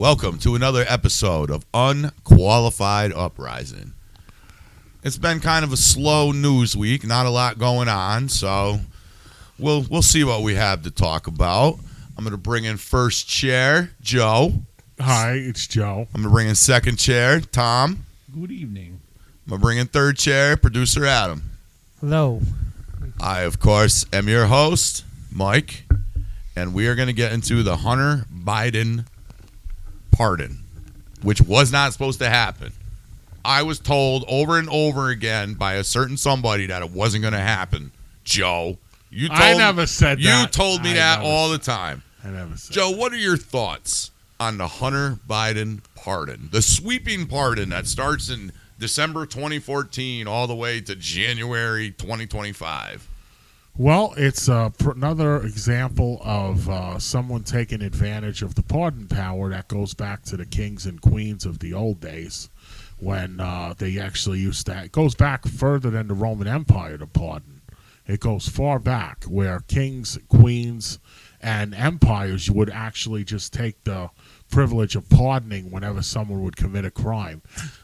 Welcome to another episode of Unqualified Uprising. It's been kind of a slow news week, not a lot going on, so we'll see what we have to talk about. I'm going to bring in first chair, Joe. Hi, it's Joe. I'm going to bring in second chair, Tom. Good evening. I'm going to bring in third chair, producer Adam. Hello. I, of course, am your host, Mike, and we are going to get into the Hunter Biden pardon, which was not supposed to happen. I was told over and over again by a certain somebody that it wasn't going to happen. Joe, I never said that. You told me that all the time. I never said Joe, what are your thoughts on the Hunter Biden pardon? The sweeping pardon that starts in December 2014 all the way to January 2025. Well, it's another example of someone taking advantage of the pardon power that goes back to the kings and queens of the old days when they actually used that. It goes back further than the Roman Empire, the pardon. It goes far back where kings, queens, and empires would actually just take the privilege of pardoning whenever someone would commit a crime.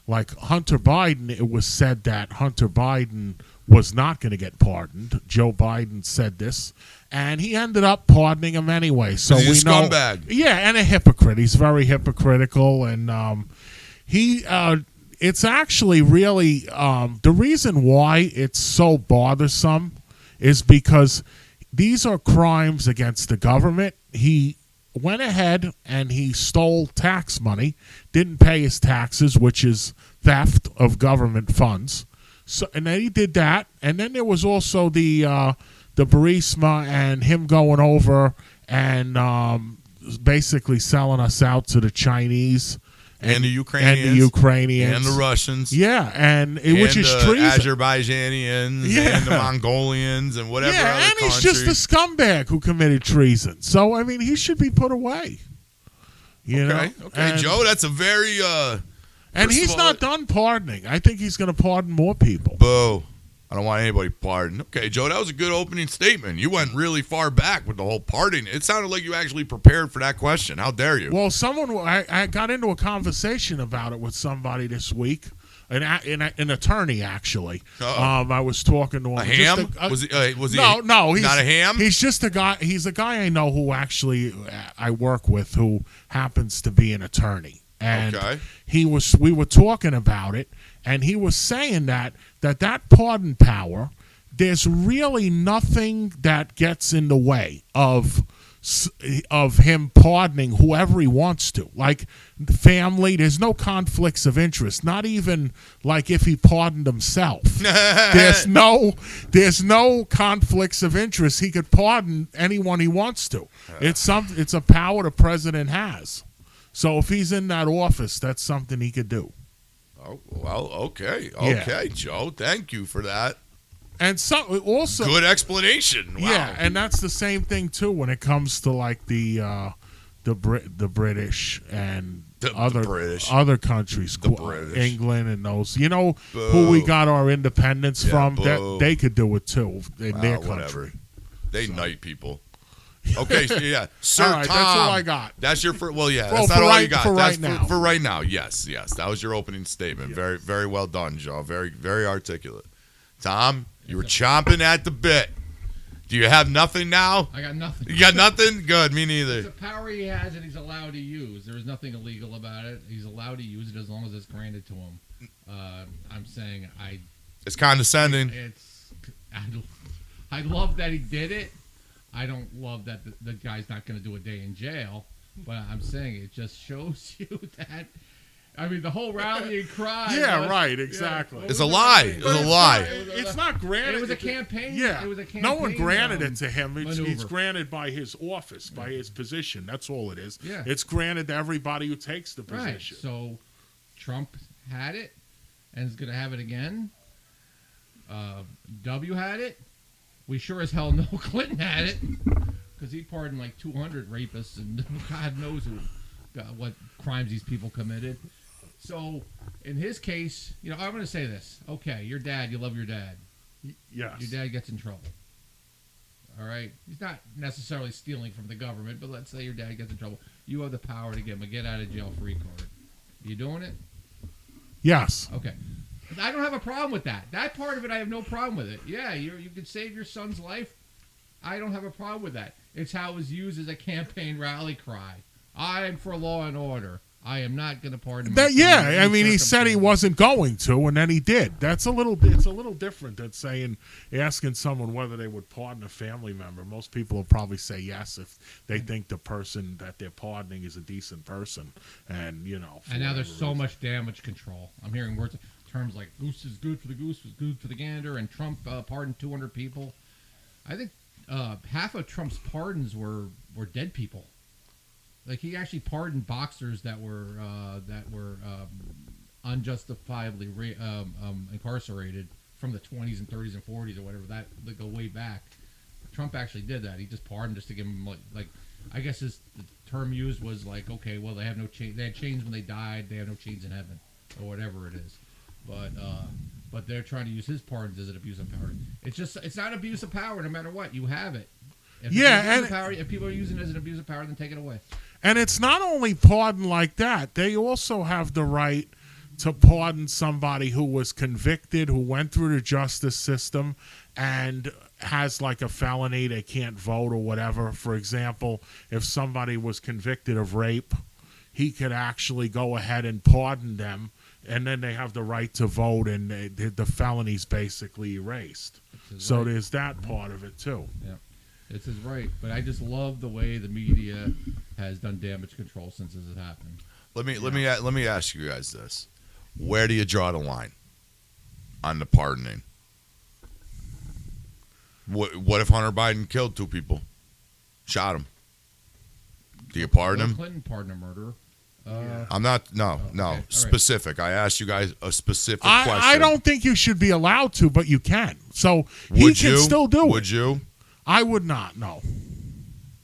Like Hunter Biden, it was said that Hunter Biden was not going to get pardoned. Joe Biden said this, and he ended up pardoning him anyway. So he's we a know, scumbag. Yeah, and a hypocrite. He's very hypocritical, and it's actually really the reason why it's so bothersome is because these are crimes against the government. He went ahead and he stole tax money, didn't pay his taxes, which is theft of government funds. So, and then he did that, and then there was also the Burisma and him going over and basically selling us out to the Chinese and the Ukrainians and the Russians, which is treason. Azerbaijanians and the Mongolians and whatever. Yeah, other and he's just a scumbag who committed treason. So I mean, he should be put away. You know? Okay, Joe, that's a very. And he's not done pardoning. I think he's going to pardon more people. Boo. I don't want anybody pardoned. Okay, Joe, that was a good opening statement. You went really far back with the whole pardoning. It sounded like you actually prepared for that question. How dare you? Well, I got into a conversation about it with somebody this week, an attorney, actually. I was talking to him. A ham? Was he No, he's not a ham? He's just a guy. He's a guy I know who actually I work with who happens to be an attorney. And we were talking about it, and he was saying that pardon power, there's really nothing that gets in the way of him pardoning whoever he wants to. Like family, there's no conflicts of interest. Not even like if he pardoned himself. there's no conflicts of interest. He could pardon anyone he wants to. It's a power the president has. So if he's in that office, that's something he could do. Oh, well, okay. Okay, Joe. Thank you for that. And so also good explanation. Wow. Yeah, and that's the same thing too when it comes to like the British and other countries, England and those. You know who we got our independence from? That they could do it too in their country. They knight people. Okay, so yeah, Sir all right, Tom. That's all I got. That's your first. Well, yeah, that's not all you got. For that's right now. For right now, yes, that was your opening statement. Yes. Very, very well done, Joe. Very, very articulate. Tom, you were chomping at the bit. Do you have nothing now? I got nothing. You got nothing? Good, me neither. It's a power he has and he's allowed to use. There is nothing illegal about it. He's allowed to use it as long as it's granted to him. I'm saying It's condescending. I love that he did it. I don't love that the guy's not going to do a day in jail, but I'm saying it just shows you that. I mean, the whole rallying cry. Yeah, right, exactly. It's a lie. It's a lie. It's not granted. It was a campaign. Yeah. It was a campaign. No one granted it to him. Maneuver. It's granted by his office, by his position. That's all it is. Yeah. It's granted to everybody who takes the position. Right. So Trump had it and is going to have it again. W had it. We sure as hell know Clinton had it because he pardoned like 200 rapists and God knows what crimes these people committed. So in his case, I'm going to say this. Okay, your dad, you love your dad. Yes. Your dad gets in trouble. All right? He's not necessarily stealing from the government, but let's say your dad gets in trouble. you have the power to get him a get out of jail free card. You doing it? Yes. Okay. I don't have a problem with that. That part of it, I have no problem with it. Yeah, you could save your son's life. I don't have a problem with that. It's how it was used as a campaign rally cry. I'm for law and order. I am not going to pardon. That, yeah, I mean, he said he wasn't going to, and then he did. It's a little different than asking someone whether they would pardon a family member. Most people will probably say yes if they think the person that they're pardoning is a decent person, and you know. And now there's so much damage control. I'm hearing terms like "goose is good for the goose, was good for the gander," and Trump pardoned 200 people. I think half of Trump's pardons were dead people. Like, he actually pardoned boxers that were unjustifiably incarcerated from the 20s and 30s and 40s or whatever, that they go way back. Trump actually did that. He just pardoned just to give them like I guess the term used was like, okay, well, they have no chains. They had chains when they died. They have no chains in heaven, or whatever it is. But they're trying to use his pardons as an abuse of power. It's not abuse of power no matter what. You have it. If people are using it as an abuse of power, then take it away. And it's not only pardon like that. They also have the right to pardon somebody who was convicted, who went through the justice system, and has like a felony. They can't vote or whatever. For example, if somebody was convicted of rape, he could actually go ahead and pardon them, and then they have the right to vote, and the felony's basically erased. So there's that part of it too. Yeah. It's his right, but I just love the way the media has done damage control since this has happened. Let me ask you guys this: where do you draw the line on the pardoning? What if Hunter Biden killed 2 people, shot him? Do you pardon him? Clinton pardoned a murderer. I'm not. No, okay. Specific. I asked you guys a specific question. I don't think you should be allowed to, but you can. So he can still do it. Would you? I would not, no.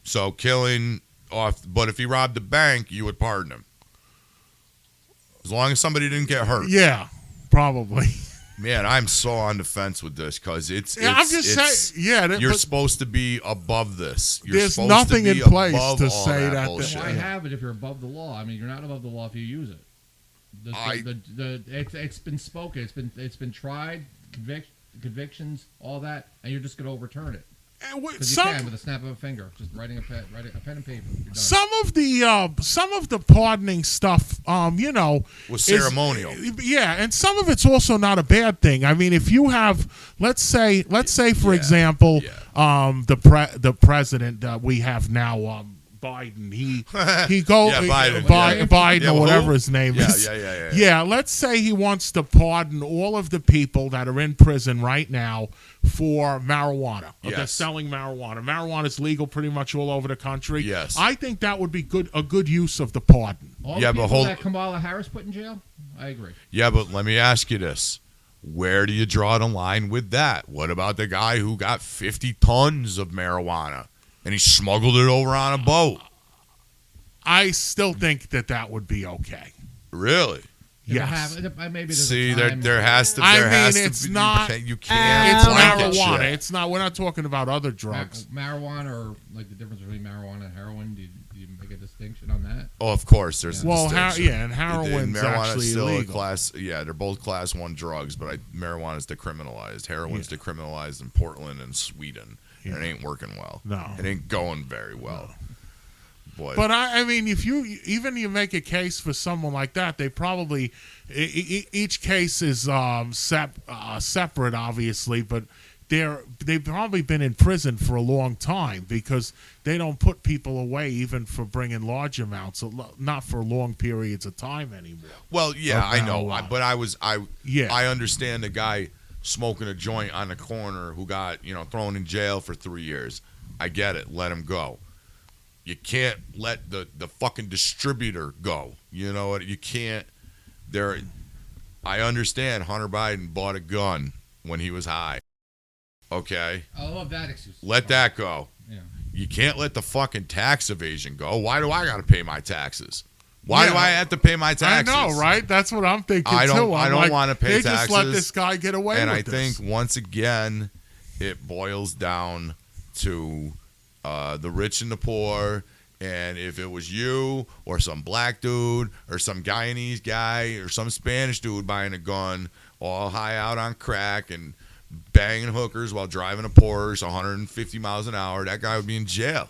So killing off, but if he robbed a bank, you would pardon him. As long as somebody didn't get hurt. Yeah, probably. Man, I'm so on the fence with this because I'm just saying. Yeah, you're supposed to be above this. There's nothing in place to say that. Why have it if you're above the law? I mean, you're not above the law if you use it. It's been spoken. It's been tried, convictions, all that, and you're just going to overturn it. Because you can with a snap of a finger, just writing a pen and paper. Some of the pardoning stuff, was ceremonial. And some of it's also not a bad thing. I mean, if you have, let's say for example, the president that we have now, Biden. He goes Biden or whatever his name is. Yeah. Let's say he wants to pardon all of the people that are in prison right now for marijuana. Yes. They're selling marijuana. Marijuana is legal pretty much all over the country. Yes. I think that would be a good use of the pardon. All the people that Kamala Harris put in jail? I agree. Yeah, but let me ask you this. Where do you draw the line with that? What about the guy who got 50 tons of marijuana? And he smuggled it over on a boat. I still think that would be okay. Really? Yes. Maybe see, there has to. It's not. You can't. It's marijuana. It's not. We're not talking about other drugs. Marijuana, or like the difference between marijuana and heroin. Do you make a distinction on that? Oh, of course. There's a distinction. And heroin's actually still illegal. They're both class 1 drugs, but marijuana is decriminalized. Heroin's decriminalized in Portland and Sweden. And it ain't working well. No. It ain't going very well. No. But I mean, if you make a case for someone like that, they probably each case is separate, obviously, but they've probably been in prison for a long time because they don't put people away even for bringing large amounts, not for long periods of time anymore. Well, yeah, I know, but I understand the guy smoking a joint on the corner who got thrown in jail for 3 years. I get it. Let him go. You can't let the fucking distributor go. You know what? You can't. I understand Hunter Biden bought a gun when he was high. Okay? I love that excuse. Let that go. Yeah. You can't let the fucking tax evasion go. Why do I got to pay my taxes? Why do I have to pay my taxes? I know, right? That's what I'm thinking, I don't like, want to pay taxes. They just let this guy get away with this. And I think, once again, it boils down to the rich and the poor And if it was you or some black dude or some Guyanese guy or some Spanish dude buying a gun, all high out on crack and banging hookers while driving a Porsche 150 miles an hour, that guy would be in jail.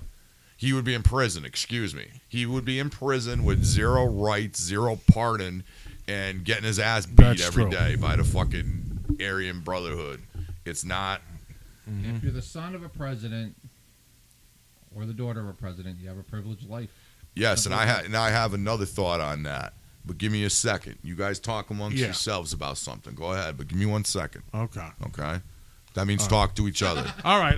He would be in prison, excuse me. He would be in prison with zero rights, zero pardon, and getting his ass beat every day by the fucking Aryan Brotherhood. It's not. If you're the son of a president or the daughter of a president, you have a privileged life. Yes, and I have another thought on that. But give me a second. You guys talk amongst yourselves about something. Go ahead, but give me 1 second. Okay. Okay? That means talk to each other. All right.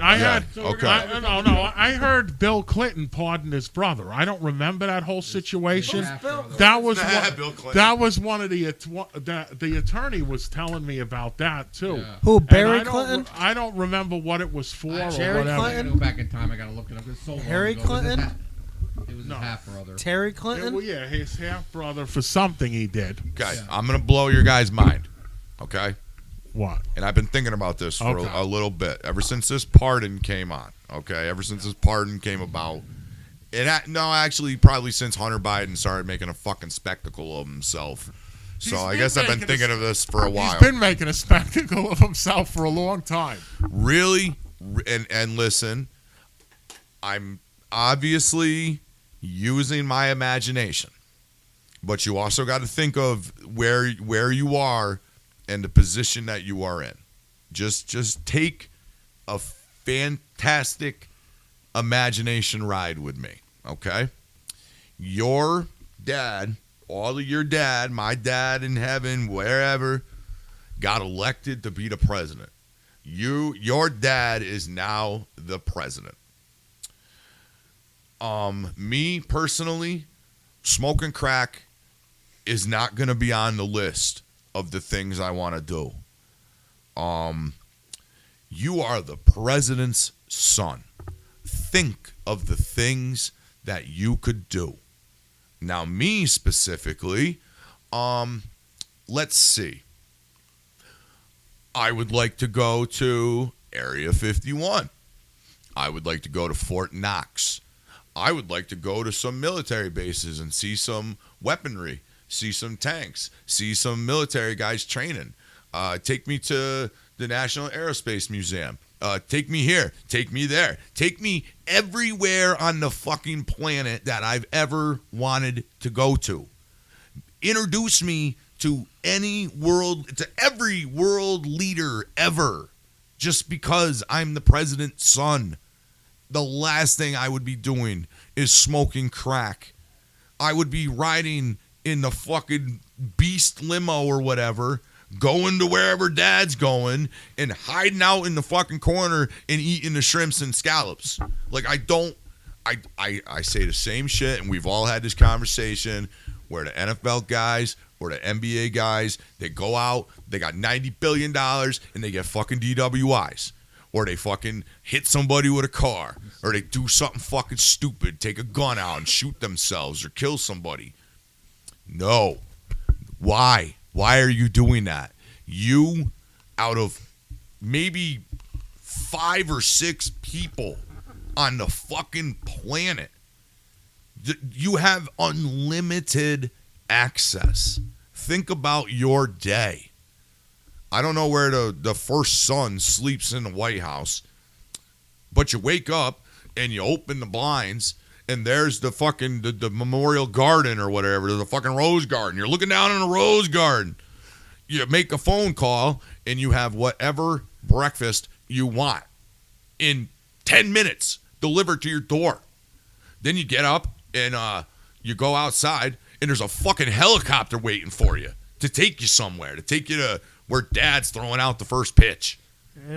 Okay. I heard Bill Clinton pardon his brother. I don't remember that whole situation. That was Bill Clinton. That was one of the attorney was telling me about that too. Yeah. Who, Barry And Clinton? I don't remember what it was for or Jerry whatever. I gotta go back in time. I gotta look it up. It's so long Harry ago. Clinton? It was his half brother. Terry Clinton? Yeah, his half brother for something he did. Guys, I'm going to blow your guys' mind. Okay? What? And I've been thinking about this for Okay. a little bit ever since this pardon came on. Okay, ever since this pardon came about, actually, probably since Hunter Biden started making a fucking spectacle of himself. So I guess I've been thinking of this for a while. He's been making a spectacle of himself for a long time. Really, and listen, I'm obviously using my imagination, but you also got to think of where you are and the position that you are in. Just take a fantastic imagination ride with me, okay? Your dad, all of your dad, my dad in heaven, wherever, got elected to be the president. Your dad is now the president. Me personally, smoking crack is not going to be on the list of the things I want to do. You are the president's son. Think of the things that you could do. Now, me specifically, let's see. I would like to go to Area 51. I would like to go to Fort Knox. I would like to go to some military bases and see some weaponry, see some tanks, see some military guys training. Take me to the National Aerospace Museum. Take me here. Take me there. Take me everywhere on the fucking planet that I've ever wanted to go to. Introduce me to every world leader ever, just because I'm the president's son. The last thing I would be doing is smoking crack. I would be riding in the fucking beast limo or whatever, going to wherever dad's going and hiding out in the fucking corner and eating the shrimps and scallops. Like, I say the same shit, and we've all had this conversation where the NFL guys or the NBA guys, they go out, they got $90 billion, and they get fucking DWIs. Or they fucking hit somebody with a car. Or they do something fucking stupid, take a gun out and shoot themselves or kill somebody. No. Why? Why are you doing that? You, out of maybe 5 or 6 people on the fucking planet, you have unlimited access. Think about your day. I don't know where the first son sleeps in the White House, but you wake up and you open the blinds and there's the fucking the Memorial Garden or whatever, the fucking Rose Garden. You're looking down on the Rose Garden. You make a phone call and you have whatever breakfast you want in 10 minutes delivered to your door. Then you get up and you go outside and there's a fucking helicopter waiting for you to take you somewhere, to take you to where dad's throwing out the first pitch.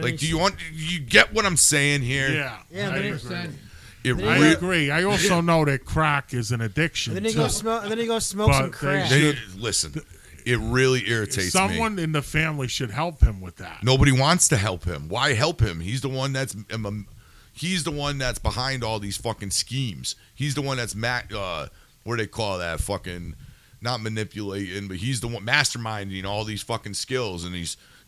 Like, do you get what I'm saying here? Yeah, Yeah, I agree. I also know that crack is an addiction. Then you go smoke some crack. Listen, it really irritates me. Someone in the family should help him with that. Nobody wants to help him. Why help him? He's the one that's behind all these fucking schemes. He's the one that's what do they call that? Fucking not manipulating, but he's the one masterminding all these fucking skills and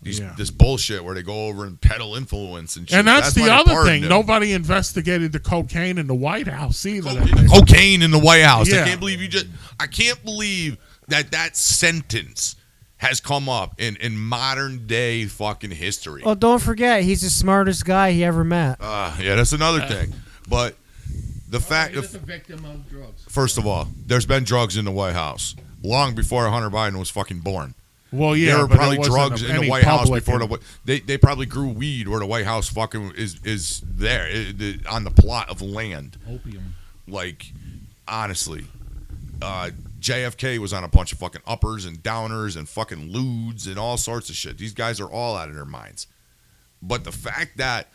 Yeah. this bullshit where they go over and peddle influence and shit. And that's the why they other pardoned thing. him. Nobody investigated the cocaine in the White House either. Cocaine in the White House. Yeah. I can't believe I can't believe that sentence has come up in modern day fucking history. Oh, don't forget, he's the smartest guy he ever met. Yeah, that's another thing. But the fact He's of a victim of drugs. first of all, there's been drugs in the White House long before Hunter Biden was fucking born. Well, yeah, There were but probably it wasn't drugs in any the White House public before they probably grew weed where the White House fucking is there on the plot of land. Opium. Like, honestly, JFK was on a bunch of fucking uppers and downers and fucking lewds and all sorts of shit. These guys are all out of their minds. But the fact that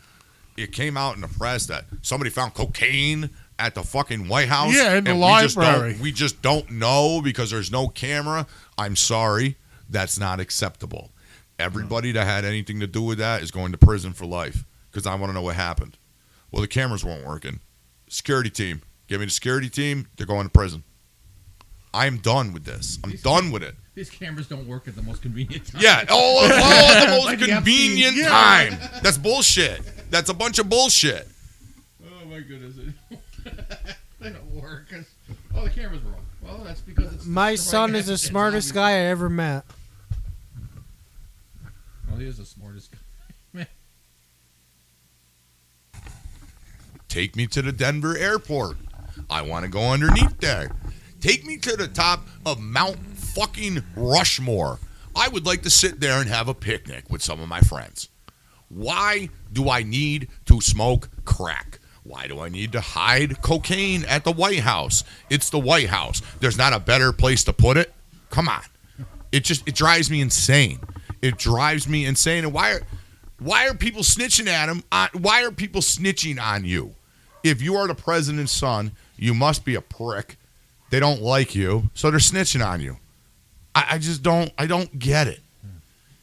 it came out in the press that somebody found cocaine at the fucking White House, Yeah, in the and library. we just don't know because there's no camera. I'm sorry, that's not acceptable. Everybody that had anything to do with that is going to prison for life because I want to know what happened. Well, the cameras weren't working. Security team, give me the security team. They're going to prison. I'm done with this. I'm done with it. These cameras don't work at the most convenient time. Yeah, all at the most Like the convenient FCC. time. That's bullshit. That's a bunch of bullshit. Oh my goodness. They don't work. Oh, the camera's wrong. Well, that's because it's My the son right is the evidence, smartest obviously. guy I ever met. Well, he is the smartest guy. Take me to the Denver airport. I want to go underneath there. Take me to the top of Mount fucking Rushmore. I would like to sit there and have a picnic with some of my friends. Why do I need to smoke crack? Why do I need to hide cocaine at the White House? It's the White House. There's not a better place to put it. Come on. It drives me insane. It drives me insane. And why are people snitching at him? Why are people snitching on you? If you are the president's son, you must be a prick. They don't like you, so they're snitching on you. I just don't get it.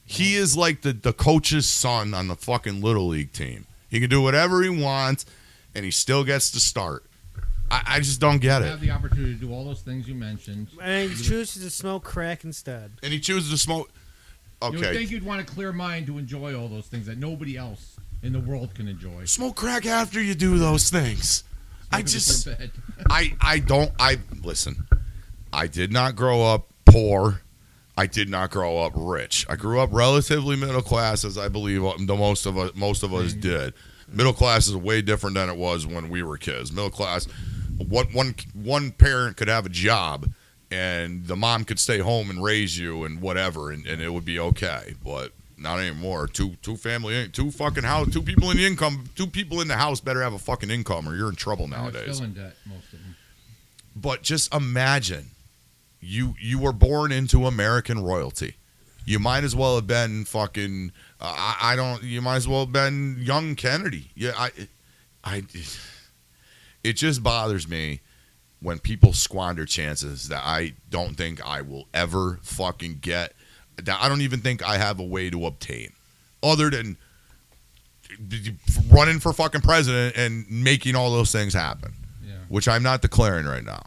He is like the coach's son on the fucking Little League team. He can do whatever he wants, and he still gets to start. I just don't get You it. have the opportunity to do all those things you mentioned. And he chooses to smoke crack instead. And he chooses to smoke. You would Okay. think you'd want a clear mind to enjoy all those things that nobody else in the world can enjoy. Smoke crack after you do those things. Smoke it before bed. Listen, I did not grow up poor. I did not grow up rich. I grew up relatively middle class, as I believe most of us did. Middle class is way different than it was when we were kids. Middle class, one parent could have a job, and the mom could stay home and raise you and whatever, and it would be okay. But not anymore. Two people in the house better have a fucking income, or you're in trouble They're nowadays. still in debt, most of them. But just imagine, you were born into American royalty. You might as well have been fucking. You might as well have been young Kennedy. Yeah, It just bothers me when people squander chances that I don't think I will ever fucking get. That I don't even think I have a way to obtain, other than running for fucking president and making all those things happen. Yeah. Which I'm not declaring right now.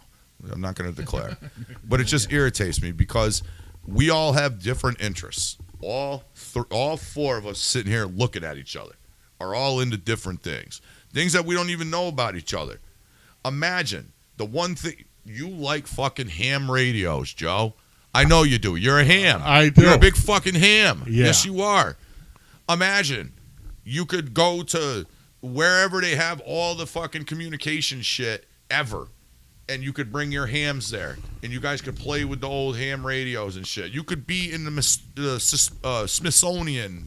I'm not going to declare. But it just irritates me because we all have different interests. All four of us sitting here looking at each other are all into different things. Things that we don't even know about each other. Imagine the one thing you like fucking ham radios, Joe. I know you do. You're a ham. I do. You're a big fucking ham. Yeah. Yes, you are. Imagine you could go to wherever they have all the fucking communication shit ever, and you could bring your hams there, and you guys could play with the old ham radios and shit. You could be in the Smithsonian.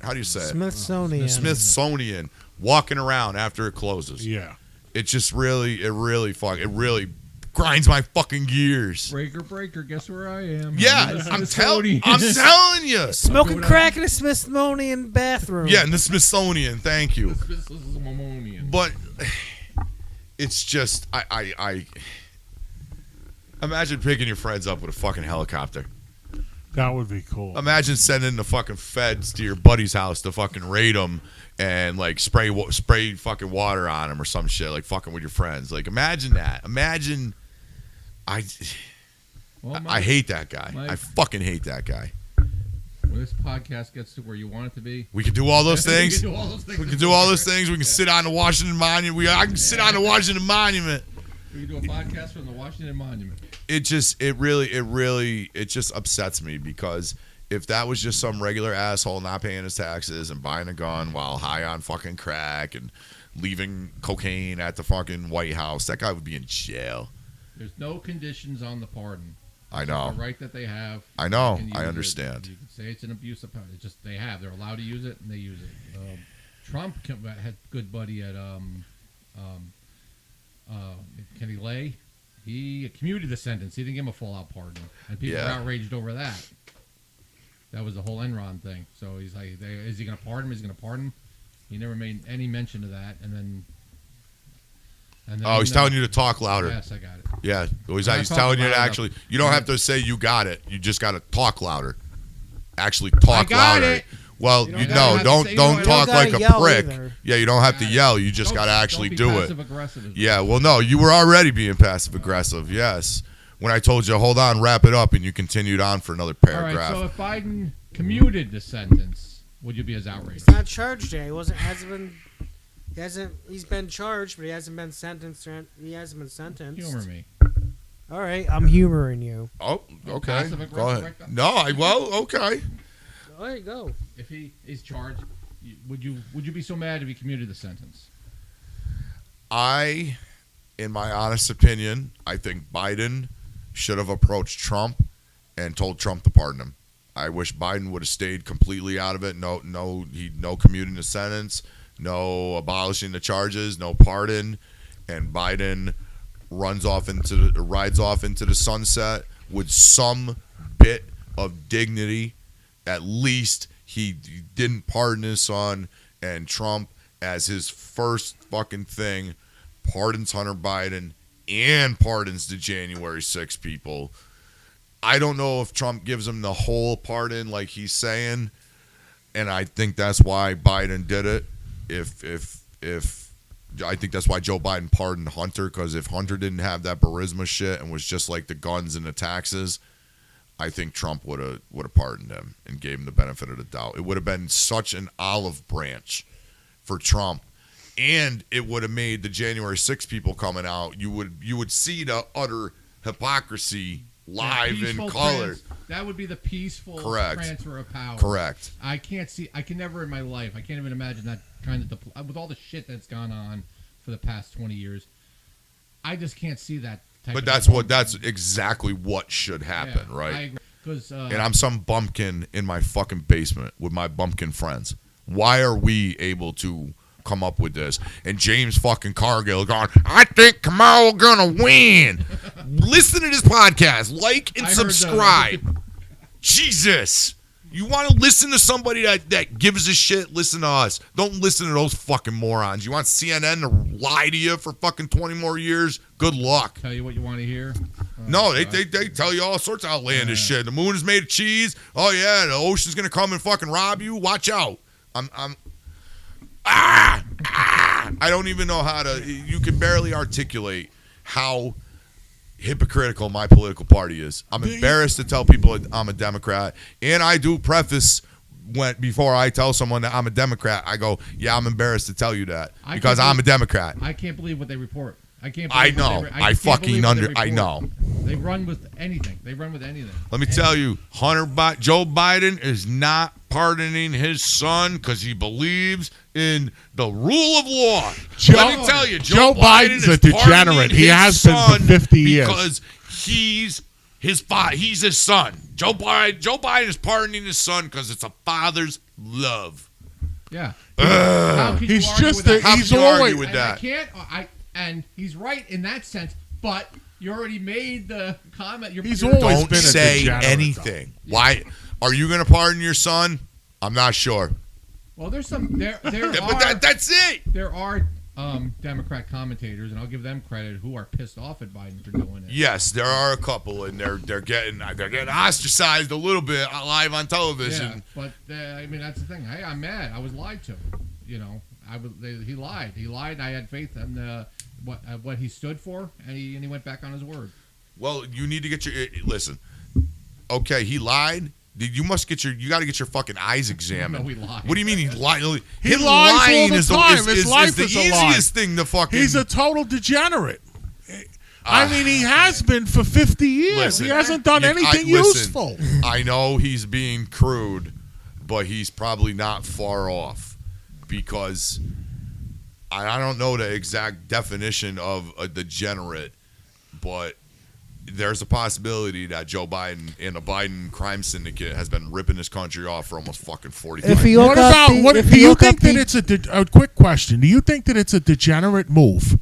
How do you say it? Smithsonian, walking around after it closes. Yeah. It just really grinds my fucking gears. Breaker, guess where I am? Yeah, I'm telling you. Smoking crack in a Smithsonian bathroom. Yeah, in the Smithsonian. Thank you. This is a mammonian. But it's just I imagine picking your friends up with a fucking helicopter. That would be cool. Imagine sending the fucking feds to your buddy's house to fucking raid them and like spray fucking water on them or some shit, like fucking with your friends. Like imagine that. Imagine Well, Well, I hate that guy. Mike- I fucking hate that guy. When this podcast gets to where you want it to be, We can do all those things. we can do all those things. We can do all those things. We can sit on the Washington Monument. I can sit on the Washington Monument. We can do a podcast from the Washington Monument. It just upsets me because if that was just some regular asshole not paying his taxes and buying a gun while high on fucking crack and leaving cocaine at the fucking White House, that guy would be in jail. There's no conditions on the pardon. I know. The right that they have. I know. They can I use understand. it. You can say it's an abuse of power. It's just they have. They're allowed to use it, and they use it. Trump had a good buddy at Kenny Lay. He commuted the sentence. He didn't give him a full-out pardon, and people were outraged over that. That was the whole Enron thing. So he's like, is he going to pardon him? Is he going to pardon him? He never made any mention of that, and then. Oh, he's telling you to talk louder. Yes, I got it. Yeah, he's I'm telling you to talking actually. You don't have to say you got it. You just got to talk louder. Actually, I talk got louder. it. Well, You you don't have to don't say- you don't don't talk gotta like a yell prick. either. Yeah, you don't have to Got it. yell. You just Don't- got to actually don't be do it. passive-aggressive is Yeah, well, no, you were already being passive aggressive. Yes, when I told you hold on, wrap it up, and you continued on for another All right, paragraph. so if Biden commuted the sentence, would you be as outraged? He's not charged yet. He's been charged, but he hasn't been sentenced. He hasn't been sentenced. Humor me. All right, I'm humoring you. Oh, okay. Passive aggressive Go ahead. like that? No, okay. There you go. If he is charged, would you be so mad if he commuted the sentence? I, in my honest opinion, I think Biden should have approached Trump and told Trump to pardon him. I wish Biden would have stayed completely out of it. No commuting the sentence, no abolishing the charges, no pardon, and Biden rides off into the sunset with some bit of dignity. At least he didn't pardon his son, and Trump, as his first fucking thing, pardons Hunter Biden and pardons the January 6 people. I don't know if Trump gives him the whole pardon like he's saying, and I think that's why Biden did it. If I think that's why Joe Biden pardoned Hunter, because if Hunter didn't have that Burisma shit and was just like the guns and the taxes, I think Trump would have pardoned him and gave him the benefit of the doubt. It would have been such an olive branch for Trump, and it would have made the January 6 people coming out. You would see the utter hypocrisy live in Peaceful color. that would be the peaceful Correct. transfer of power. Correct. I can never in my life, I can't even imagine that kind of, with all the shit that's gone on for the past 20 years, I just can't see that type But of that's exactly what should happen, Yeah, right? I agree. Because And I'm some bumpkin in my fucking basement with my bumpkin friends. Why are we able to come up with this? And James fucking Cargill going, I think Kamala gonna win. Listen to this podcast. Like and I heard subscribe. Jesus. You want to listen to somebody that gives a shit? Listen to us. Don't listen to those fucking morons. You want CNN to lie to you for fucking 20 more years? Good luck. tell you what you want to hear. No, they tell you all sorts of outlandish shit. The moon is made of cheese. Oh yeah, the ocean's gonna come and fucking rob you. Watch out. I don't even know how to. You can barely articulate how hypocritical my political party is. I'm embarrassed to tell people I'm a Democrat, and I do preface before I tell someone that I'm a Democrat. I go, yeah, I'm embarrassed to tell you that because I'm a Democrat. I can't believe what they report. I can't. I Believe what know. they- I can't fucking believe what they I report. know. They run with anything. Let me tell you, Joe Biden is not pardoning his son because he believes in the rule of law. Let me tell you, Joe Biden's Biden a is degenerate. pardoning He his has been for son 50 years. because he's his son. Joe Biden is pardoning his son because it's a father's love. Yeah. How can you He's argue just with that? How he's can you always argue with And I that? can't. And he's right in that sense. But you already made the comment. He's you're- always Don't been a say degenerate, anything. Why? Are you going to pardon your son? I'm not sure. Well, there's some. There Yeah, are. but that's it. There are Democrat commentators, and I'll give them credit, who are pissed off at Biden for doing it. Yes, there are a couple, and they're getting ostracized a little bit live on television. Yeah, but I mean that's the thing. Hey, I'm mad. I was lied to. You know, he lied. He lied. And I had faith in what he stood for, and he went back on his word. Well, you need to get your listen. Okay, he lied. You must get you got to get your fucking eyes examined. No, he lied. What do you mean he lied? He Him lies all lying the is time. is, His is, life is the is a lie. easiest thing to fucking. He's a total degenerate. I mean, he has been for 50 years. Listen, he hasn't done anything listen, useful. I know he's being crude, but he's probably not far off because I don't know the exact definition of a degenerate, but there's a possibility that Joe Biden and the Biden crime syndicate has been ripping this country off for almost fucking 45 If years. you What look up about the- what? if Do you you look think up that the- it's a quick question? Do you think that it's a degenerate move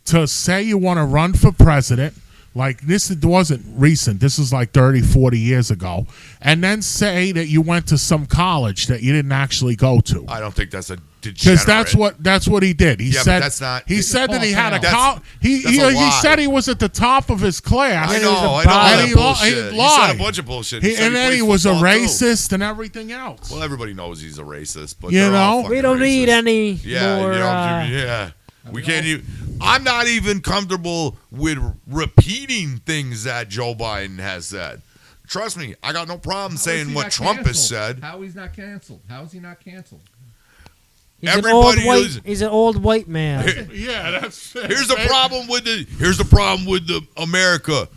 to say you want to run for president? Like this wasn't recent. This is like 30, 40 years ago. And then say that you went to some college that you didn't actually go to. I don't think that's a degenerate. Because that's what he did. He Yeah, but said that's not- He It's said that he had a That's- college. He that's a he lie. said he was at the top of his class. I And know, it was a I know bot. all And that he bullshit. he He said lied. a bunch of bullshit. He, said and then played he was a football, too. racist and everything else. Well, everybody knows he's a racist, but You they're all know? fucking We don't need racist. any Yeah, more. you know, yeah. We can't even. I'm not even comfortable with repeating things that Joe Biden has said. Trust me, I got no problem How is saying he what not Trump has canceled? said. How he's not canceled? How is he not canceled? He's an Everybody old white. is- He's an old white man. Yeah, that's Here's the problem with the America,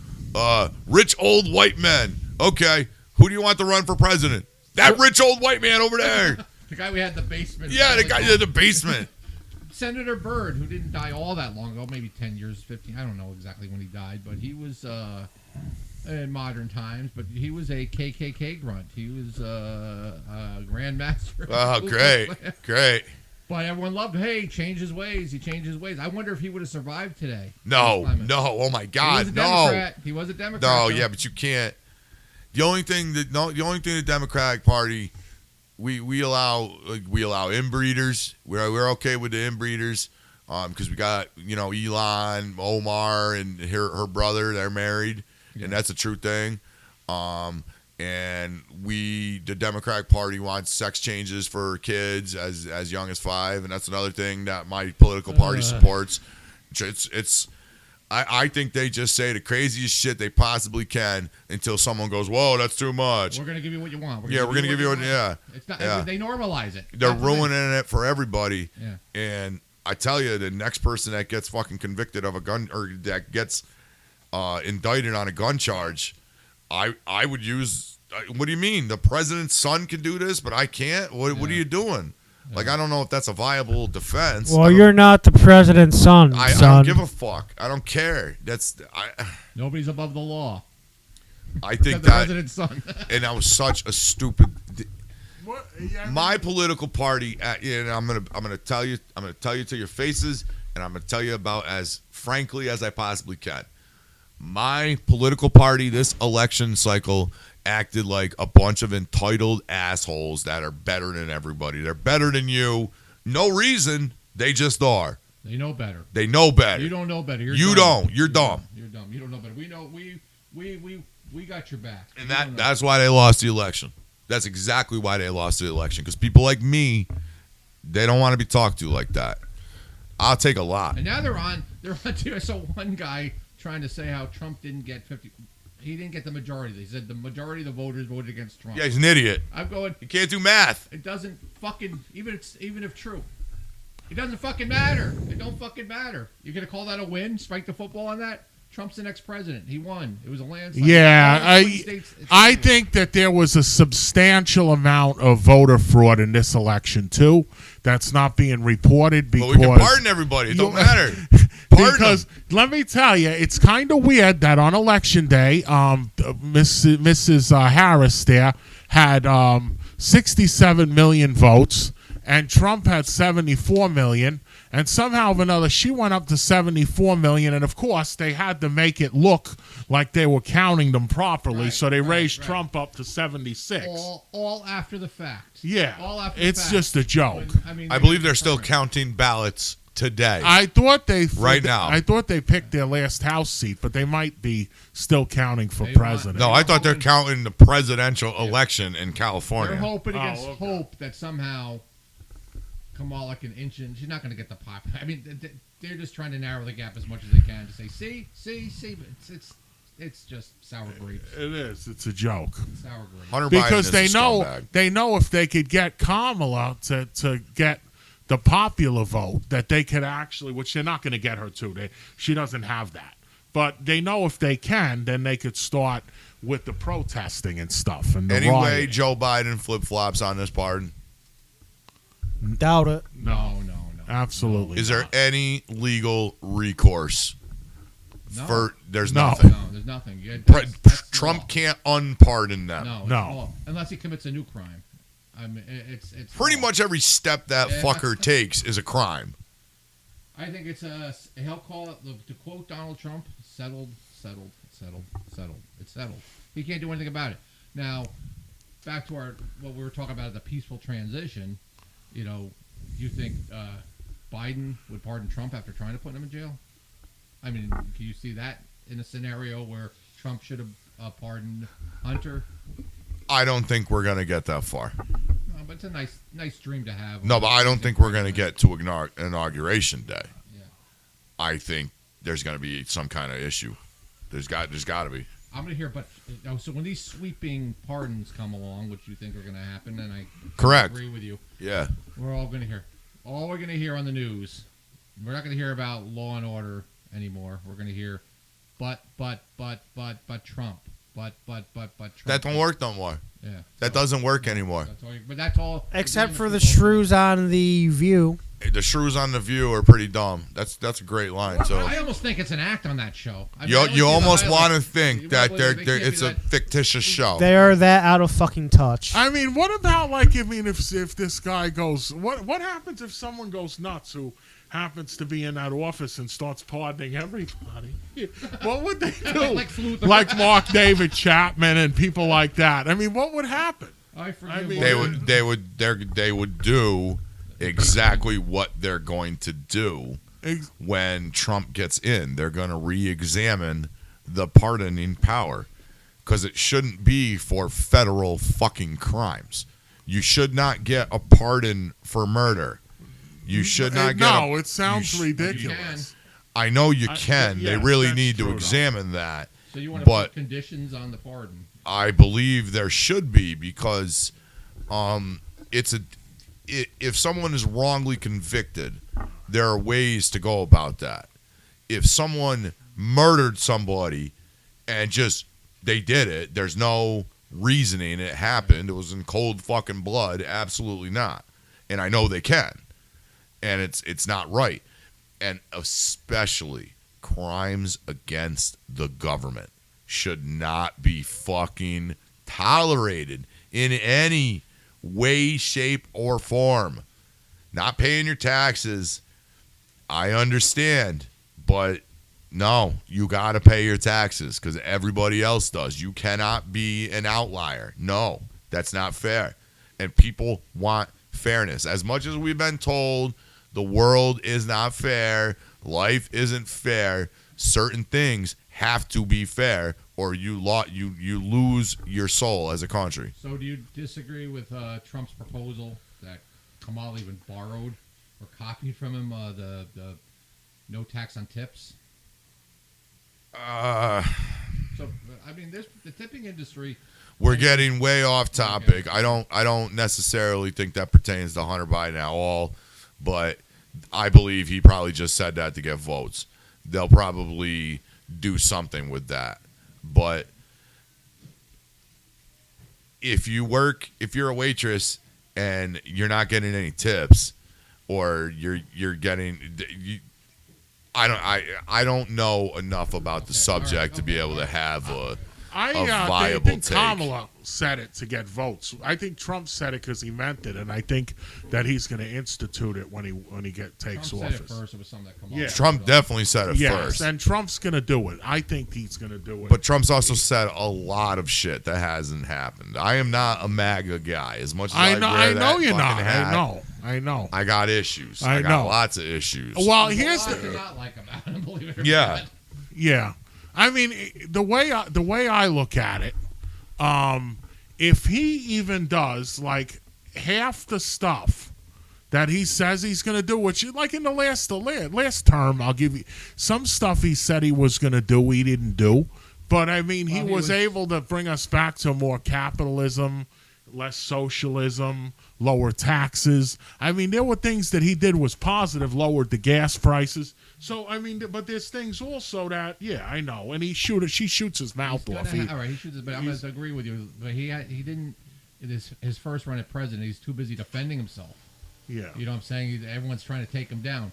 rich old white men. Okay, who do you want to run for president? That rich old white man over there. The guy we had in the basement. Yeah, the guy in the basement. Senator Byrd, who didn't die all that long ago, maybe 10 years, 15. I don't know exactly when he died, but he was in modern times. But he was a KKK grunt. He was a Grand Master. Oh, great, great. But everyone loved. Hey, he changed his ways. He changed his ways. I wonder if he would have survived today. No. Oh my He was God, a no. Democrat. He was a Democrat. No, though. yeah, but you can't. The only thing the Democratic Party we allow inbreeders. We're okay with the inbreeders because we got Elon, Omar, and her brother. They're married, and that's a true thing. And the Democratic Party wants sex changes for kids as young as 5, and that's another thing that my political party supports. I think they just say the craziest shit they possibly can until someone goes, "Whoa, that's too much." We're gonna give you what you want. We're gonna give you what. Yeah, It's not. Yeah. They normalize it. they're That's the thing. ruining it for everybody. Yeah. And I tell you, the next person that gets fucking convicted of a gun or that gets indicted on a gun charge, I would use. What do you mean? The president's son can do this, but I can't. What are you doing? Like, I don't know if that's a viable defense. Well, you're not the president's son, I son. don't give a fuck. I don't care. Nobody's above the law. I think Except the that, president's son. and that was such a stupid. What? Yeah, My political party, and I'm gonna tell you to your faces, and I'm gonna tell you about as frankly as I possibly can. My political party this election cycle acted like a bunch of entitled assholes that are better than everybody. They're better than you. No reason. They just are. They know better. They know better. You don't know better. You're You dumb. don't. You're dumb. You're dumb. You don't know better. We know. We got your back. And You don't know. that's why they lost the election. That's exactly why they lost the election. Because people like me, they don't want to be talked to like that. I'll take a lot. And now they're on. I saw one guy trying to say how Trump didn't get 50. He didn't get the majority. He said the majority of the voters voted against Trump. Yeah, he's an idiot. I'm going. He can't do math. It doesn't fucking even if true. It doesn't fucking matter. It don't fucking matter. You're gonna call that a win? Spike the football on that? Trump's the next president. He won. It was a landslide. Yeah, All the swing states- I think that there was a substantial amount of voter fraud in this election too. That's not being reported But because we can pardon everybody. It don't matter. Pardon because them. let me tell you, it's kind of weird that on election day, Mrs. Harris there had 67 million votes, and Trump had 74 million. And somehow or another, she went up to 74 million. And of course, they had to make it look like they were counting them properly. Right, so they right, raised right. Trump up to 76. all after the fact. Yeah. All after It's the fact. just a joke. I believe they're still counting ballots today. I thought they Right now. I thought they picked their last House seat, but they might be still counting for They president. No, I thought they're counting the presidential election in They're California. hoping against okay. hope that somehow Kamala can inch in. She's not going to get the pop. I mean, they're just trying to narrow the gap as much as they can to say, see, but it's it's just sour grapes. It is. It's a joke. Sour grapes. Hunter Because Biden they is a know scumbag. they know if they could get Kamala to get the popular vote, that they could actually, which they're not going to get her to. She doesn't have that. But they know if they can, then they could start with the protesting and stuff. And the Anyway, rioting. Joe Biden flip-flops on this pardon. Doubt it. No. Absolutely. Is there not. any legal recourse No. there's No. nothing. No, there's nothing. That's the Trump law. can't unpardon them. No. No. it's law. Unless he commits a new crime. I mean, it's Pretty law. much every step that Yeah. fucker takes is a crime. I think it's he'll call it, to quote Donald Trump, settled. It's settled. He can't do anything about it. Now, back to what we were talking about, the peaceful transition. You know, do you think Biden would pardon Trump after trying to put him in jail? I mean, can you see that in a scenario where Trump should have pardoned Hunter? I don't think we're going to get that far. No, but it's a nice dream to have. No, but I don't think we're going to get to Inauguration Day. Yeah. I think there's going to be some kind of issue. There's got to be. I'm going to hear, but so when these sweeping pardons come along, which you think are going to happen, and I Correct. agree with you, Yeah. we're all going to hear. All we're going to hear on the news, we're not going to hear about law and order anymore. We're going to hear, but Trump, but Trump. That don't work no more. Yeah. That doesn't work anymore. That's all. But that's all. Except for the shrews on the View. The shrews on The View are pretty dumb. That's a great line. So I almost think it's an act on that show. I mean, I you only see you the almost highlights. want to think You that might they're believe it can't be it's a that- fictitious show. They are that out of fucking touch. I mean, what about, like, I mean, if this guy goes, what happens if someone goes nuts who happens to be in that office and starts pardoning everybody? What would they do? Lex Luthor. Like Mark David Chapman and people like that. I mean, what would happen? I forgive I mean- They would do exactly what they're going to do Ex- when Trump gets in. They're going to re-examine the pardoning power because it shouldn't be for federal fucking crimes. You should not get a pardon for murder. You should not get. No, it sounds sh- ridiculous. I know you can. They yes, really that's need to true, though. examine that. So you want to But- put conditions on the pardon? I believe there should be because if someone is wrongly convicted, there are ways to go about that. If someone murdered somebody and just they did it, there's no reasoning it happened. It was in cold fucking blood. Absolutely not. And I know they can. And it's not right. And especially crimes against the government should not be fucking tolerated in any way, shape, or form. Not paying your taxes, I understand, but no, you got to pay your taxes because everybody else does. You cannot be an outlier. No, that's not fair. And people want fairness. As much as we've been told the world is not fair, life isn't fair, certain things have to be fair or you lose your soul as a country. So do you disagree with Trump's proposal that Kamala even borrowed or copied from him the no tax on tips? So I mean, the tipping industry. We're getting way off topic. I don't necessarily think that pertains to Hunter Biden at all, but I believe he probably just said that to get votes. They'll probably do something with that. But if you're a waitress and you're not getting any tips, or you're getting, I don't know enough about the subject to be able to have a viable think take. Kamala said it to get votes. I think Trump said it because he meant it, and I think that he's going to institute it when he takes Trump office. said it first. It was something that Kamala. Yeah. Trump definitely said it Yes, first. and Trump's going to do it. I think he's going to do it. But Trump's also said a lot of shit that hasn't happened. I am not a MAGA guy. As much as I know wear you're that not. fucking hat, I know. I got issues. I I got know. lots of issues. Well, There's a here's lot to the not like about him. Believe it or Yeah. not. yeah. I mean, the way I look at it, if he even does like half the stuff that he says he's going to do, which like in the last term, I'll give you some stuff he said he was going to do, he didn't do. But I mean, he Well, he was was- able to bring us back to more capitalism, less socialism, lower taxes. I mean, there were things that he did was positive, lowered the gas prices. So I mean, but there's things also that I know. And she shoots his mouth off. All right, he shoots his. But I'm going to agree with you. But he didn't. In his first run at president, he's too busy defending himself. Yeah. You know what I'm saying? Everyone's trying to take him down.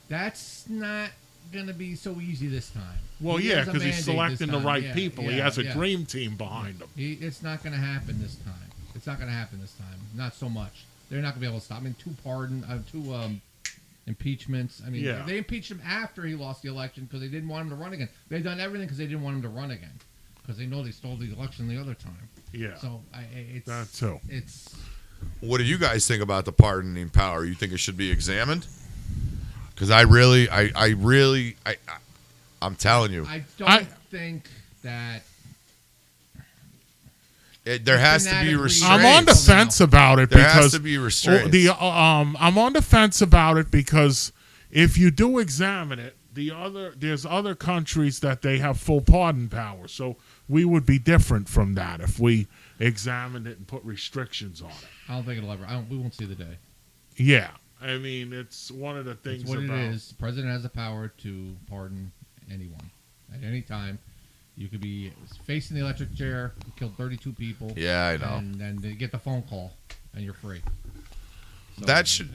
That's not going to be so easy this time. Well, He yeah, has a because he's mandate selecting this the time. right Yeah, people. He yeah, has a yeah. dream team behind him. It's not going to happen this time. It's not going to happen this time. Not so much. They're not going to be able to stop. I mean, two impeachments. I mean, Yeah. they impeached him after he lost the election because they didn't want him to run again. They've done everything because they didn't want him to run again because they know they stole the election the other time. Yeah. So it's That too. It's What do you guys think about the pardoning power? You think it should be examined? Because I'm telling you, I don't think that. there has to be fanatically- restraints. I'm on the fence about it There because has to be restraints. I'm on the fence about it because if you do examine it, there's other countries that they have full pardon power. So we would be different from that if we examined it and put restrictions on it. I don't think it'll ever. We won't see the day. Yeah, I mean it's one of the things It's what about it is. The president has the power to pardon anyone at any time. You could be facing the electric chair, killed 32 people. Yeah, I know. And then they get the phone call, and you're free. So, That should.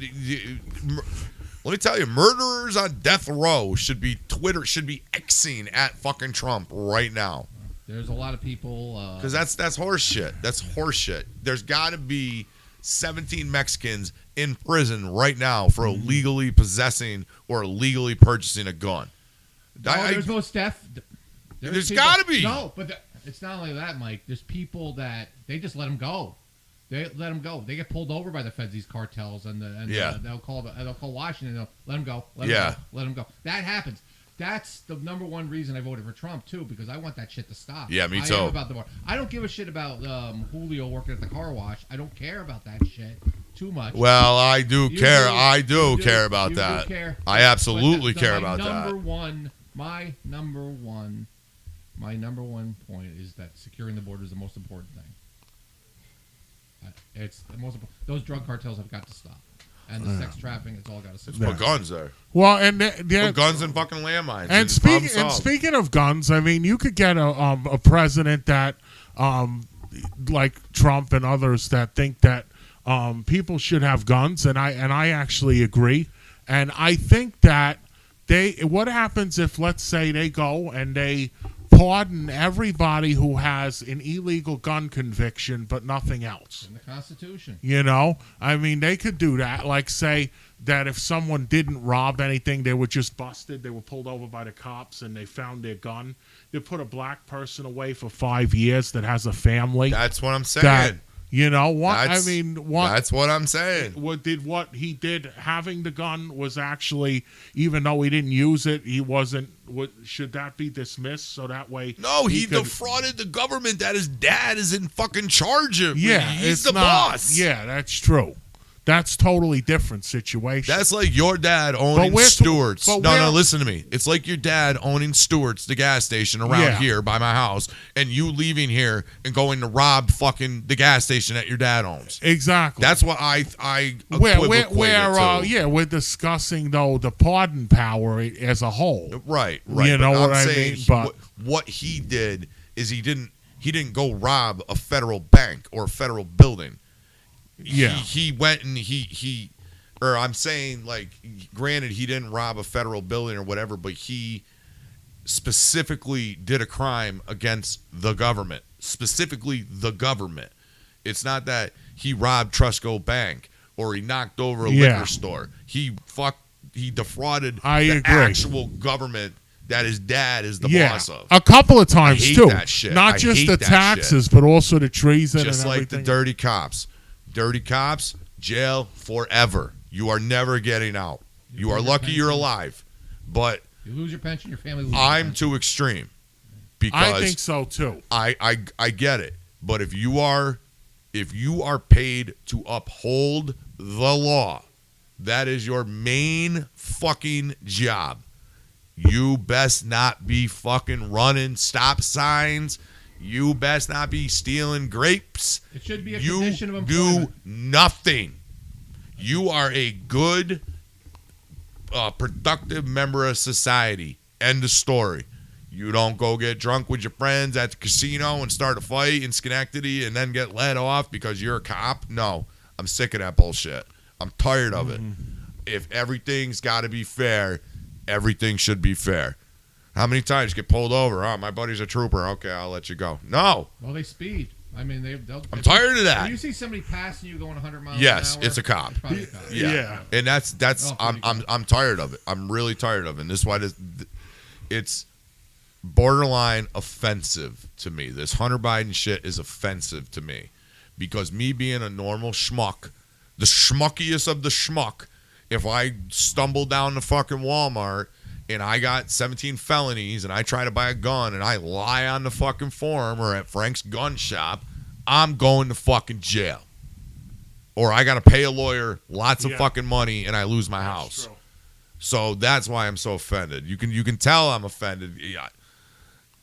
Let me tell you, murderers on death row should be Xing at fucking Trump right now. There's a lot of people. Because that's horse shit. That's horse shit. There's got to be 17 Mexicans in prison right now for illegally possessing or illegally purchasing a gun. there's most death. There's people- gotta be. No, but it's not only that, Mike. There's people that they just let them go. They let them go. They get pulled over by the feds, these cartels, and Yeah. they'll call Washington. They'll let them go. Yeah. Let them go. That happens. That's the number one reason I voted for Trump too, because I want that shit to stop. Yeah, me I too. am about the war. I don't give a shit about Julio working at the car wash. I don't care about that shit too much. Well, I do You care. do. I do You care about You do that. care. I absolutely But care my about number that. one, my number one point is that securing the border is the most important thing. It's the most important. Those drug cartels have got to stop, and the sex trafficking, it's all got to stop. Put guns there. well, and Put guns and fucking landmines. And problem speaking solved. speaking of guns, I mean, you could get a president that, like Trump and others that think that people should have guns, and I actually agree, and I think that what happens if, let's say, they go and they pardon everybody who has an illegal gun conviction but nothing else. In the Constitution. You know, I mean, they could do that. Like, say that if someone didn't rob anything, they were just busted, they were pulled over by the cops, and they found their gun. They put a black person away for 5 years that has a family. That's what I'm saying. That, you know what? That's what I'm saying. What he did having the gun was actually, even though he didn't use it, he wasn't. Should that be dismissed? So that way, No, he could- defrauded the government that his dad is in fucking charge of. Yeah, he's it's the not, boss. Yeah, that's true. That's totally different situation. That's like your dad owning we're- Stewart's. but No, we're- listen to me. It's like your dad owning Stewart's, the gas station around Yeah. here by my house, and you leaving here and going to rob fucking the gas station that your dad owns. exactly. That's what I equate it to. we're discussing though the pardon power as a whole. Right. You but know I'm what I saying mean? But- what he did is he didn't go rob a federal bank or a federal building. Yeah. He went and or I'm saying, like, granted, he didn't rob a federal building or whatever, but he specifically did a crime against the government. Specifically, the government. It's not that he robbed Trusco Bank or he knocked over a Yeah. liquor store. He defrauded I the agree. actual government that his dad is the boss of. a couple of times I hate too. that shit. Not I just hate the that taxes, but also the treason Just and like everything. the dirty cops. Dirty cops, jail forever. You are never getting out. You are lose your lucky you're pension. alive. But You lose your pension, your family loses. I'm your pension. too extreme I because think so too. I get it. But if you are paid to uphold the law, that is your main fucking job. You best not be fucking running stop signs. You best not be stealing grapes. It should be a You condition of do employment. nothing. You are a good, productive member of society. End of story. You don't go get drunk with your friends at the casino and start a fight in Schenectady and then get let off because you're a cop. No, I'm sick of that bullshit. I'm tired of it. If everything's got to be fair, everything should be fair. How many times get pulled over? Oh, my buddy's a trooper. Okay, I'll let you go. No. Well, they speed. I mean, they'll. I'm tired of When that. you see somebody passing you going 100 miles Yes, an hour, it's a cop. probably a cop. Yeah. And that's Oh, I'm tired of it. I'm really tired of it. And this is why it's borderline offensive to me. This Hunter Biden shit is offensive to me. Because me being a normal schmuck, the schmuckiest of the schmuck, if I stumble down the fucking Walmart and I got 17 felonies and I try to buy a gun and I lie on the fucking form or at Frank's gun shop, I'm going to fucking jail. Or I got to pay a lawyer lots of fucking money and I lose my house. True. So that's why I'm so offended. You can tell I'm offended. Yeah.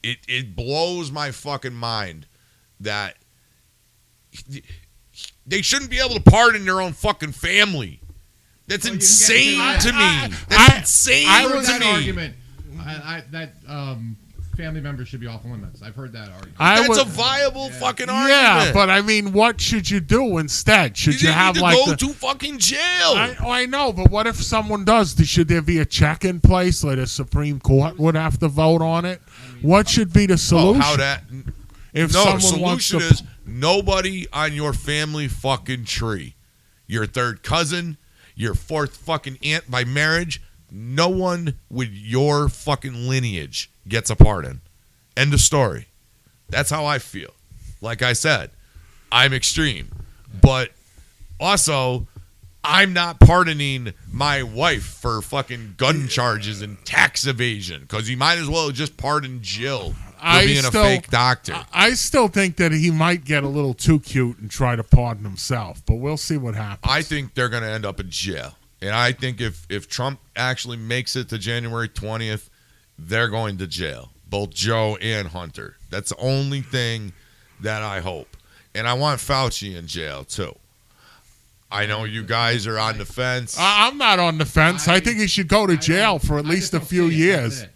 It blows my fucking mind that they shouldn't be able to pardon their own fucking family. That's Well, you can insane get to into me. that. That's I insane heard to that me. argument. That family members should be off limits. I've heard that argument. That's a viable fucking argument. Yeah, but I mean, what should you do instead? Should you need have to like go the, to fucking jail. I know, but what if someone does? Should there be a check in place, like the Supreme Court would have to vote on it? What should be the solution? How that? If No, the someone wants solution to, is nobody on your family fucking tree. Your third cousin, your fourth fucking aunt by marriage, no one with your fucking lineage gets a pardon. End of story. That's how I feel. Like I said, I'm extreme. But also, I'm not pardoning my wife for fucking gun charges and tax evasion because you might as well just pardon Jill for being a fake doctor. I still think that he might get a little too cute and try to pardon himself, but we'll see what happens. I think they're going to end up in jail. And I think if Trump actually makes it to January 20th, they're going to jail. Both Joe and Hunter. That's the only thing that I hope. And I want Fauci in jail, too. I know you guys are on the fence. I'm not on the fence. I think he should go to jail for at least a few years.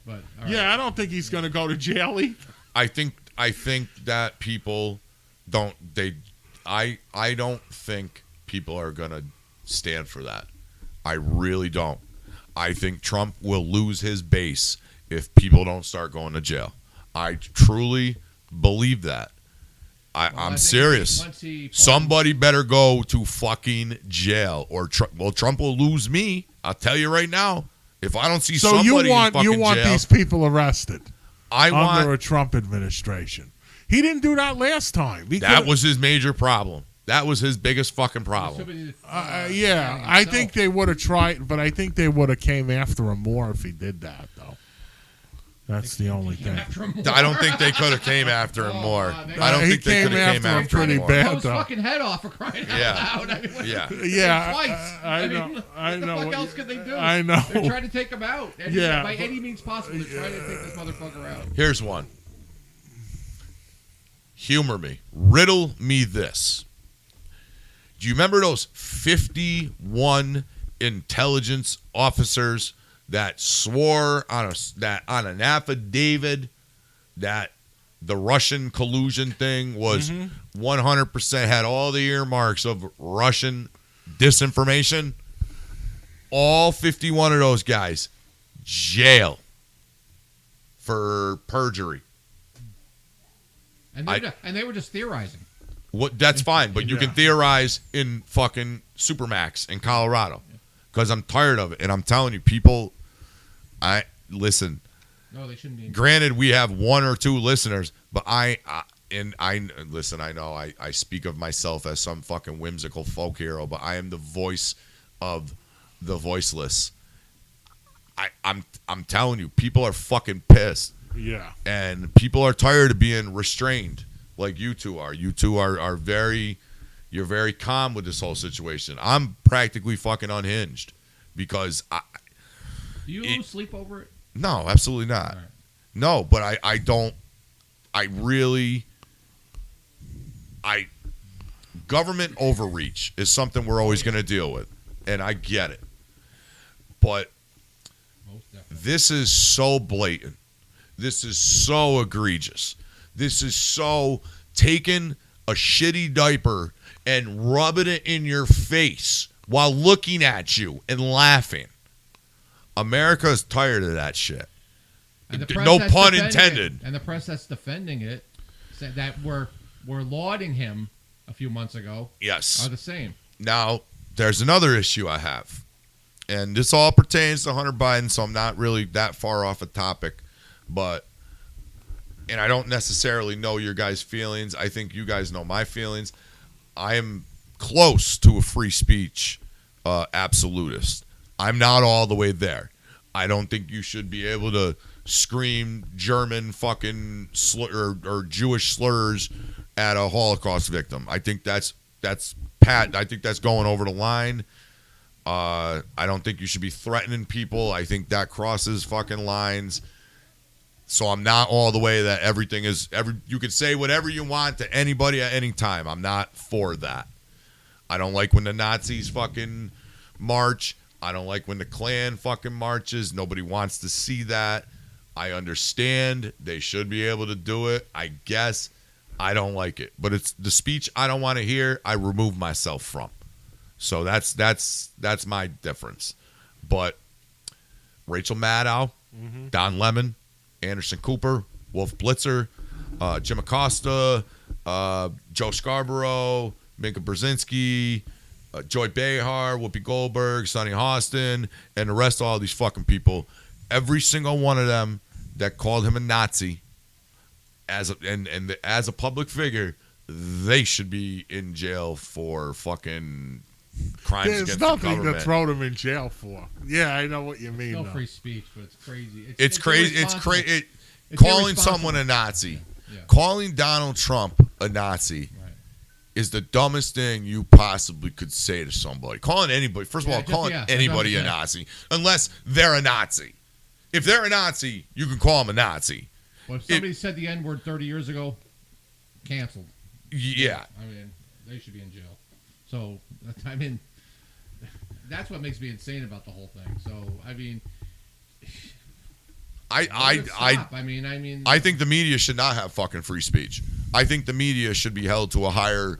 Yeah, I don't think he's going to go to jail either. I think that people don't I don't think people are going to stand for that. I really don't. I think Trump will lose his base if people don't start going to jail. I truly believe that. I'm serious. Somebody better go to fucking jail, or Trump will lose me. I'll tell you right now. If I don't see somebody in fucking you want jail, these people arrested I want under a Trump administration. He didn't do that last time. that was his major problem. That was his biggest fucking problem. I think they would have tried, but I think they would have came after him more if he did that, though. That's the only thing. I don't think they could have came after him more. I don't He think they could have came him after pretty him more. bad. Blow his though. fucking head off for crying out loud. I mean, Yeah, twice. I know. Mean, I know. What the fuck what else you- could they do? I know. They're trying to take him out. Yeah, By but- any means possible, they're trying to take this motherfucker out. Here's one. Humor me. Riddle me this. Do you remember those 51 intelligence officers that swore on an affidavit that the Russian collusion thing was 100% had all the earmarks of Russian disinformation? All 51 of those guys, jail for perjury. And they were just theorizing. What? That's fine, but you can theorize in fucking Supermax in Colorado, because I'm tired of it, and I'm telling you, people. Listen. No, they shouldn't be. Granted, we have one or two listeners, but I listen. I know I speak of myself as some fucking whimsical folk hero, but I am the voice of the voiceless. I'm telling you, people are fucking pissed. Yeah. And people are tired of being restrained like you two are. You two are very, you're very calm with this whole situation. I'm practically fucking unhinged because Do you lose sleep over it? No, absolutely not. All right. No, but I don't. Government overreach is something we're always going to deal with, and I get it. But Most definitely. this is so blatant. This is so egregious. This is so taking a shitty diaper and rubbing it in your face while looking at you and laughing. America is tired of that shit. And the press No that's pun defending intended. it, and the press that's defending it said that we're lauding him a few months ago Yes. are the same. Now, there's another issue I have. And this all pertains to Hunter Biden, so I'm not really that far off a topic. But, and I don't necessarily know your guys' feelings. I think you guys know my feelings. I am close to a free speech absolutist. I'm not all the way there. I don't think you should be able to scream German fucking or Jewish slurs at a Holocaust victim. I think that's Pat. I think that's going over the line. I don't think you should be threatening people. I think that crosses fucking lines. So I'm not all the way that everything is you could say whatever you want to anybody at any time. I'm not for that. I don't like when the Nazis fucking march. I don't like when the Klan fucking marches. Nobody wants to see that. I understand they should be able to do it. I guess I don't like it. But it's the speech I don't want to hear, I remove myself from. So that's my difference. But Rachel Maddow, Don Lemon, Anderson Cooper, Wolf Blitzer, Jim Acosta, Joe Scarborough, Minka Brzezinski, Joy Behar, Whoopi Goldberg, Sonny Hostin, and the rest of all these fucking people. Every single one of them that called him a Nazi as a public figure, they should be in jail for fucking crimes There's against the nothing government. to throw them in jail for. Yeah, I know what you mean. No though. free speech, but it's crazy. It's crazy. It's irresponsible. crazy. It's Calling irresponsible. someone a Nazi, Yeah. calling Donald Trump a Nazi, Right. is the dumbest thing you possibly could say to somebody. Calling anybody, first of Yeah, all, just- calling yeah, anybody a that's what I'm Nazi, unless they're a Nazi. If they're a Nazi, you can call them a Nazi. Well, if somebody said the N word 30 years ago, canceled. Yeah. I mean, they should be in jail. So, I mean, that's what makes me insane about the whole thing. So, I mean, I mean, I think the media should not have fucking free speech. I think the media should be held to a higher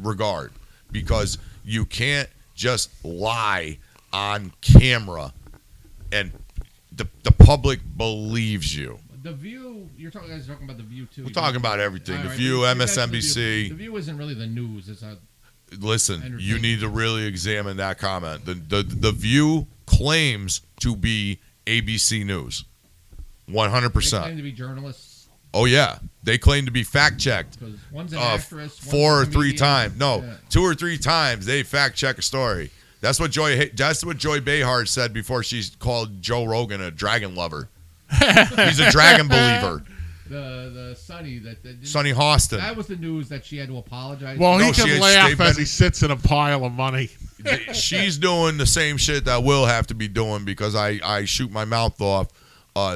regard, because you can't just lie on camera and the public believes you. The View. You're talking guys are talking about the View too. We're talking about everything. All The right, View, you guys- MSNBC. The View isn't really the news. It's a Listen, you Entertainment. need to really examine that comment. The View claims to be ABC News, they 100%. claim to be journalists Oh yeah, they claim to be fact checked. because one's an actress, one's 4 a or 3 comedian. times. No, Yeah. 2 or 3 times they fact check a story. That's what Joy Behar said before she called Joe Rogan a dragon lover. He's a dragon believer. The Sonny Sonny Hostin. That was the news that she had to apologize. Well, No, he can they've laugh as been- he sits in a pile of money. She's doing the same shit that we'll have to be doing because I shoot my mouth off.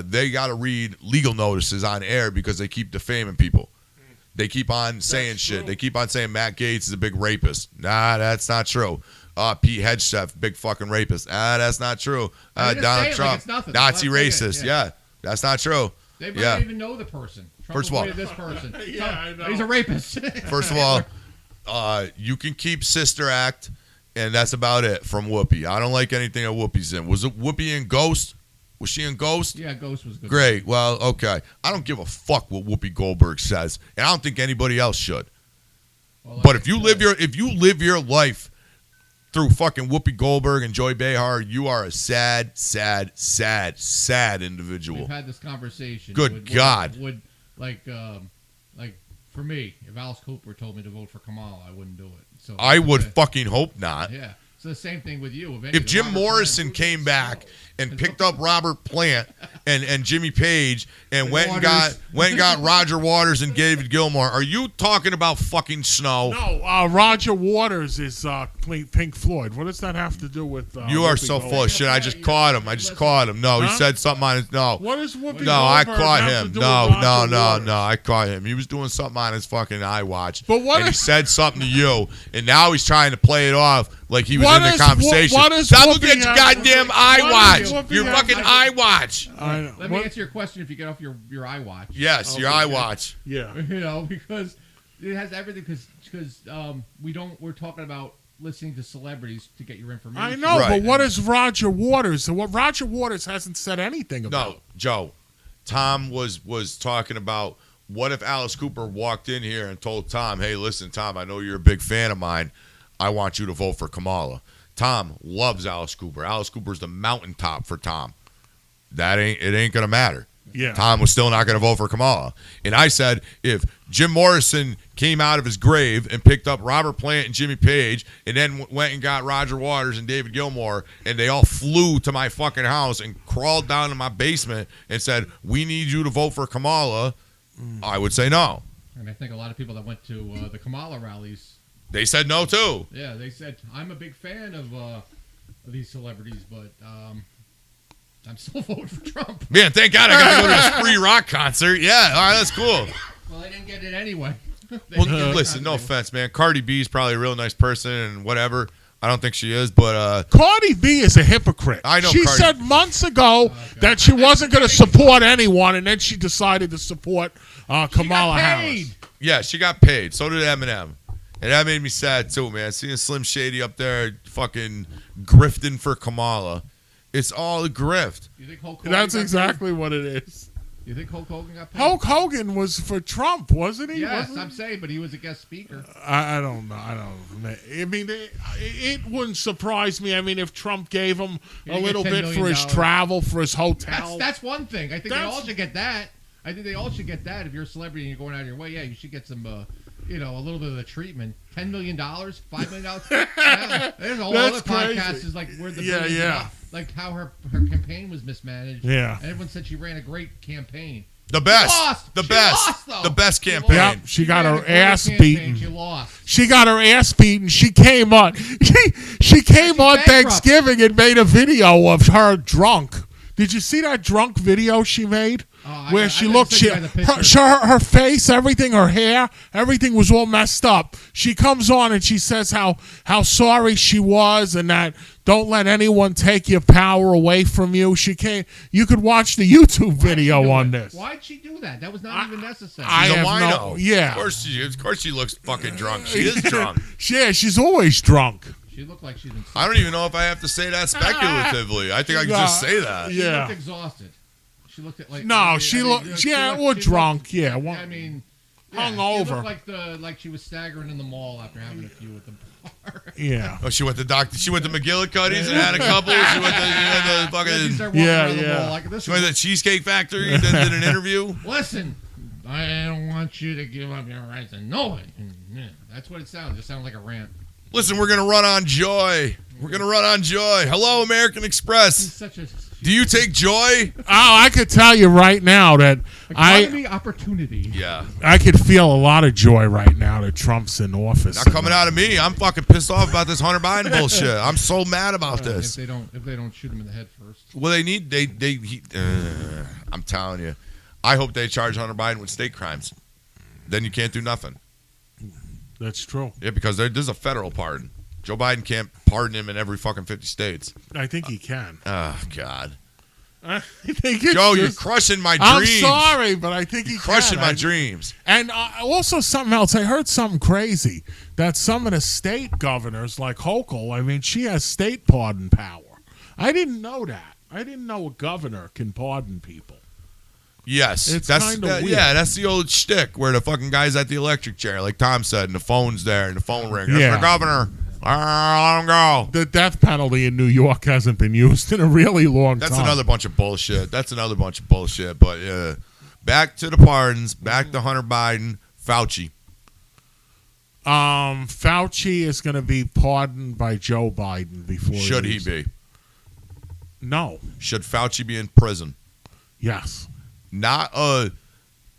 They got to read legal notices on air because they keep defaming people. They keep on saying shit. true. They keep on saying Matt Gaetz is a big rapist. Nah, that's not true. Pete Hegseth, big fucking rapist. That's not true. I mean, just say Donald it like Trump, it's nothing. Nazi Let's say it, racist. yeah. Yeah, that's not true. They might Yeah. not even know the person. Trump First of all- avoided this person. Yeah, I know. He's a rapist. First of all, you can keep Sister Act, and that's about it from Whoopi. I don't like anything that Whoopi's in. Was it Whoopi in Ghost? Was she in Ghost? yeah, Ghost was good. Great. Well, okay. I don't give a fuck what Whoopi Goldberg says, and I don't think anybody else should. Well, But like if you I live your life through fucking Whoopi Goldberg and Joy Behar, you are a sad individual. we've had this conversation. Good God. Would like for me, if Alice Cooper told me to vote for Kamala, I wouldn't do it. So I would fucking hope not. Yeah, It's the same thing with you. If Jim Morrison came back and picked up Robert Plant and Jimmy Page and went and got Roger Waters and David Gilmour, are you talking about fucking snow? No, Roger Waters is Pink Floyd. What does that have to do with? You are so full of shit. I just caught him. No, he said something on his. No. What is Whoopi No, I Goldberg caught have him. to do with No, Roger Waters? I caught him. He was doing something on his fucking iWatch. But what and he is- said something to you, and now he's trying to play it off like he was What in the is- conversation. what is Stop Whoopi looking at your have- goddamn what is iWatch. Whoopi Your have- fucking iWatch. I know. Let me answer your question if you get off your iWatch. Yes, your iWatch. Yeah. You know, because it has everything. Because we're talking about listening to celebrities to get your information. I know, Right. but what is Roger Waters? And what Roger Waters hasn't said anything about. No, Joe. Tom was talking about what if Alice Cooper walked in here and told Tom, "Hey, listen, Tom, I know you're a big fan of mine. I want you to vote for Kamala." Tom loves Alice Cooper. Alice Cooper's the mountaintop for Tom. It ain't gonna matter. Yeah. Tom was still not going to vote for Kamala. And I said, if Jim Morrison came out of his grave and picked up Robert Plant and Jimmy Page and then went and got Roger Waters and David Gilmour and they all flew to my fucking house and crawled down to my basement and said, we need you to vote for Kamala, I would say no. And I think a lot of people that went to the Kamala rallies, They said no, too. yeah, they said, I'm a big fan of these celebrities, but I'm still voting for Trump. Man, thank God I got to go to this free rock concert. Yeah, all right, that's cool. Well, I didn't get it anyway. Well, listen, no offense, man. Cardi B's probably a real nice person and whatever. I don't think she is, but Cardi B is a hypocrite. I know She Cardi- said months ago that she wasn't going to support anyone, and then she decided to support Kamala Harris. yeah, she got paid. So did Eminem. And that made me sad, too, man. Seeing Slim Shady up there fucking grifting for Kamala. It's all a grift. You think Hulk Hogan That's got exactly what it is. paid? You think Hulk Hogan got paid? Hulk Hogan was for Trump, wasn't he? Yes, Wasn't I'm saying, but he was a guest speaker. I don't know. I mean, it wouldn't surprise me. I mean, if Trump gave him He a get little $10 bit for million. his travel, for his hotel. That's one thing. I think they That's- all should get that. I think they all should get that. If you're a celebrity and you're going out of your way, yeah, you should get some, a little bit of the treatment. $10 million, $5 million. Yeah, there's a whole That's other podcast crazy. is like where the Yeah, billions yeah. are, like how her campaign was mismanaged. Yeah. And everyone said she ran a great campaign. The best. Lost. The She best. lost, though. The best She campaign. lost. Yep, she got ran her a great ass campaign. beaten. She lost. She got her ass beaten. She came on. She came on bankrupt. Thanksgiving and made a video of her drunk. Did you see that drunk video she made? Where I she didn't looked, send you guys a picture. her face, everything, her hair, everything was all messed up. She comes on and she says how sorry she was and that don't let anyone take your power away from you. She came. You could watch the YouTube video on this. Why'd she do that? That was not even necessary. I She's a have wino. no- yeah. Of course she looks fucking drunk. She is drunk. Yeah, she's always drunk. She looked like she'd been. I don't even know if I have to say that speculatively. I think I can just say that. She Yeah. looked exhausted. She looked at like. No, she looked. Yeah, or drunk. Yeah, I mean, hung She over. looked like she was staggering in the mall after having a few at the bar. Yeah. Oh, she went to She went to McGillicuddy's and had a couple. She went to She fucking. started walking Yeah, around the yeah. mall like this. She went to the Cheesecake Factory and then did an interview. Listen, I don't want you to give up your rights and know it. Yeah, that's what it sounds. It sounds like a rant. Listen, we're gonna run on joy. We're gonna run on joy. Hello, American Express. It's such a. Do you take joy? Oh, I could tell you right now that Economy opportunity. Yeah. I could feel a lot of joy right now that Trump's in office. Not coming out of me. I'm fucking pissed off about this Hunter Biden bullshit. I'm so mad about If this. they don't shoot him in the head first. Well, I'm telling you. I hope they charge Hunter Biden with state crimes. Then you can't do nothing. That's true. Yeah, because there's a federal pardon. Joe Biden can't pardon him in every fucking 50 states. I think he can. Oh, God. I think it's Joe, you're just- crushing my I'm dreams. sorry, but I think he Crushing can. my dreams. And also something else. I heard something crazy that some of the state governors, like Hochul, I mean, she has state pardon power. I didn't know that. I didn't know a governor can pardon people. Yes. It's that's kinda that, weird. Yeah, that's the old shtick where the fucking guy's at the electric chair, like Tom said, and the phone's there and the phone rings. That's Yeah. the governor. Let him go. The death penalty in New York hasn't been used in a really long That's time. another bunch of bullshit. But back to the pardons. Back to Hunter Biden. Fauci. Fauci is going to be pardoned by Joe Biden before. Should he be? No. Should Fauci be in prison? Yes. Not a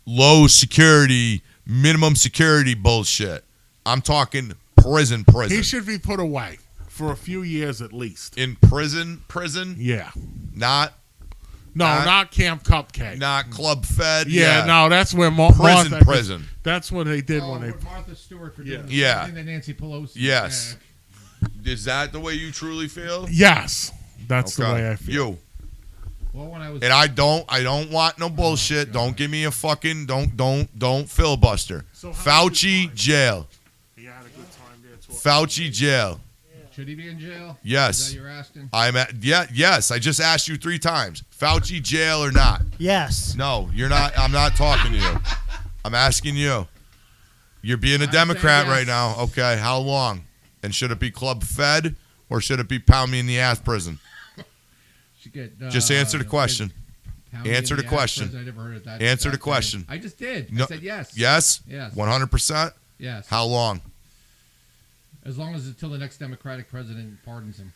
low security, minimum security bullshit. I'm talking prison. He should be put away for a few years at least. In prison? Yeah. Not not Camp Cupcake. Not Club Fed. Yeah, no, that's where prison. That's what they did when they. With Martha Stewart for doing Yeah. the same thing that Nancy Pelosi. Yes. Is that the way you truly feel? Yes, that's the way I feel. You. Well, when I was And I don't want no bullshit. Don't give me a fucking don't filibuster. So how Fauci was jail. He had a good time there too. Fauci jail. should he be in jail? Yes. Is that you're asking? Yes. I just asked you 3 times. Fauci jail or not? Yes. No, you're not. I'm not talking to you. I'm asking you. You're being a I'm Democrat saying right yes. now. Okay, how long? And should it be Club Fed or should it be Pound Me in the Ass prison? Should get, Just answer the question. Pound me in Answer the ass question. prison. I never heard of that. Answer the that thing. question. I just did. No- I said yes. Yes? Yes. 100%? Yes. How long? As long as until the next Democratic president pardons him.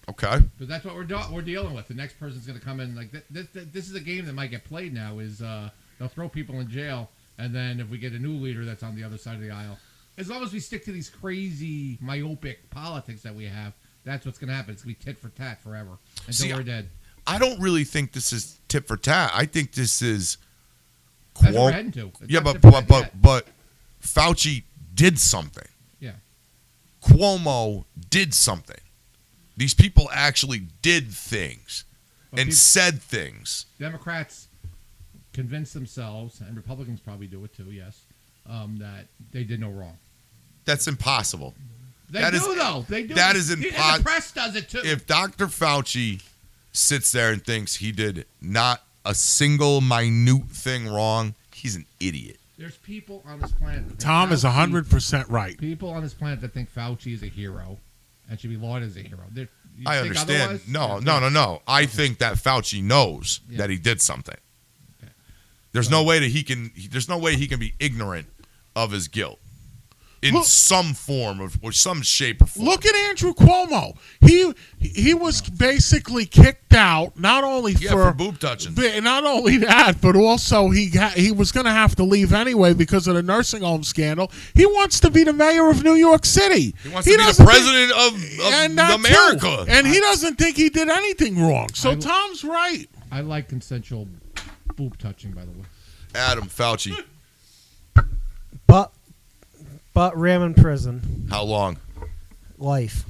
Okay. Because that's what we're dealing with. The next person's going to come in like this is a game that might get played now. Is they'll throw people in jail, and then if we get a new leader that's on the other side of the aisle, as long as we stick to these crazy myopic politics that we have, that's what's going to happen. It's going to be tit for tat forever until we're dead. I don't really think this is tit for tat. I think this is. That's what we're heading to. It's Yeah, not but tit for tat yet. but Fauci did something. Yeah. Cuomo did something. These people actually did things But and people- said things. Democrats convince themselves, and Republicans probably do it too. Yes, that they did no wrong. That's impossible. They That do is- though. They do. that is And impos- the press does it too. If Dr. Fauci sits there and thinks he did not a single minute thing wrong, he's an idiot. There's people on this planet. that think Tom is Fauci- 100% right. People on this planet that think Fauci is a hero and should be lauded as a hero. You I think understand. otherwise? No. Yeah. I think that Fauci knows Yeah. that he did something. Okay. There's no way that he can. There's no way he can be ignorant of his guilt in Look- some form or some shape or form. Look at Andrew Cuomo. He was basically kicked out not only for boob touching. Not only that, but also he was going to have to leave anyway because of the nursing home scandal. He wants to be the mayor of New York City. He wants to be the doesn't president and of that America. too. And he doesn't think he did anything wrong. So I- Tom's right. I like consensual boob touching, by the way. Adam Fauci. But Ram in prison. How long? Life.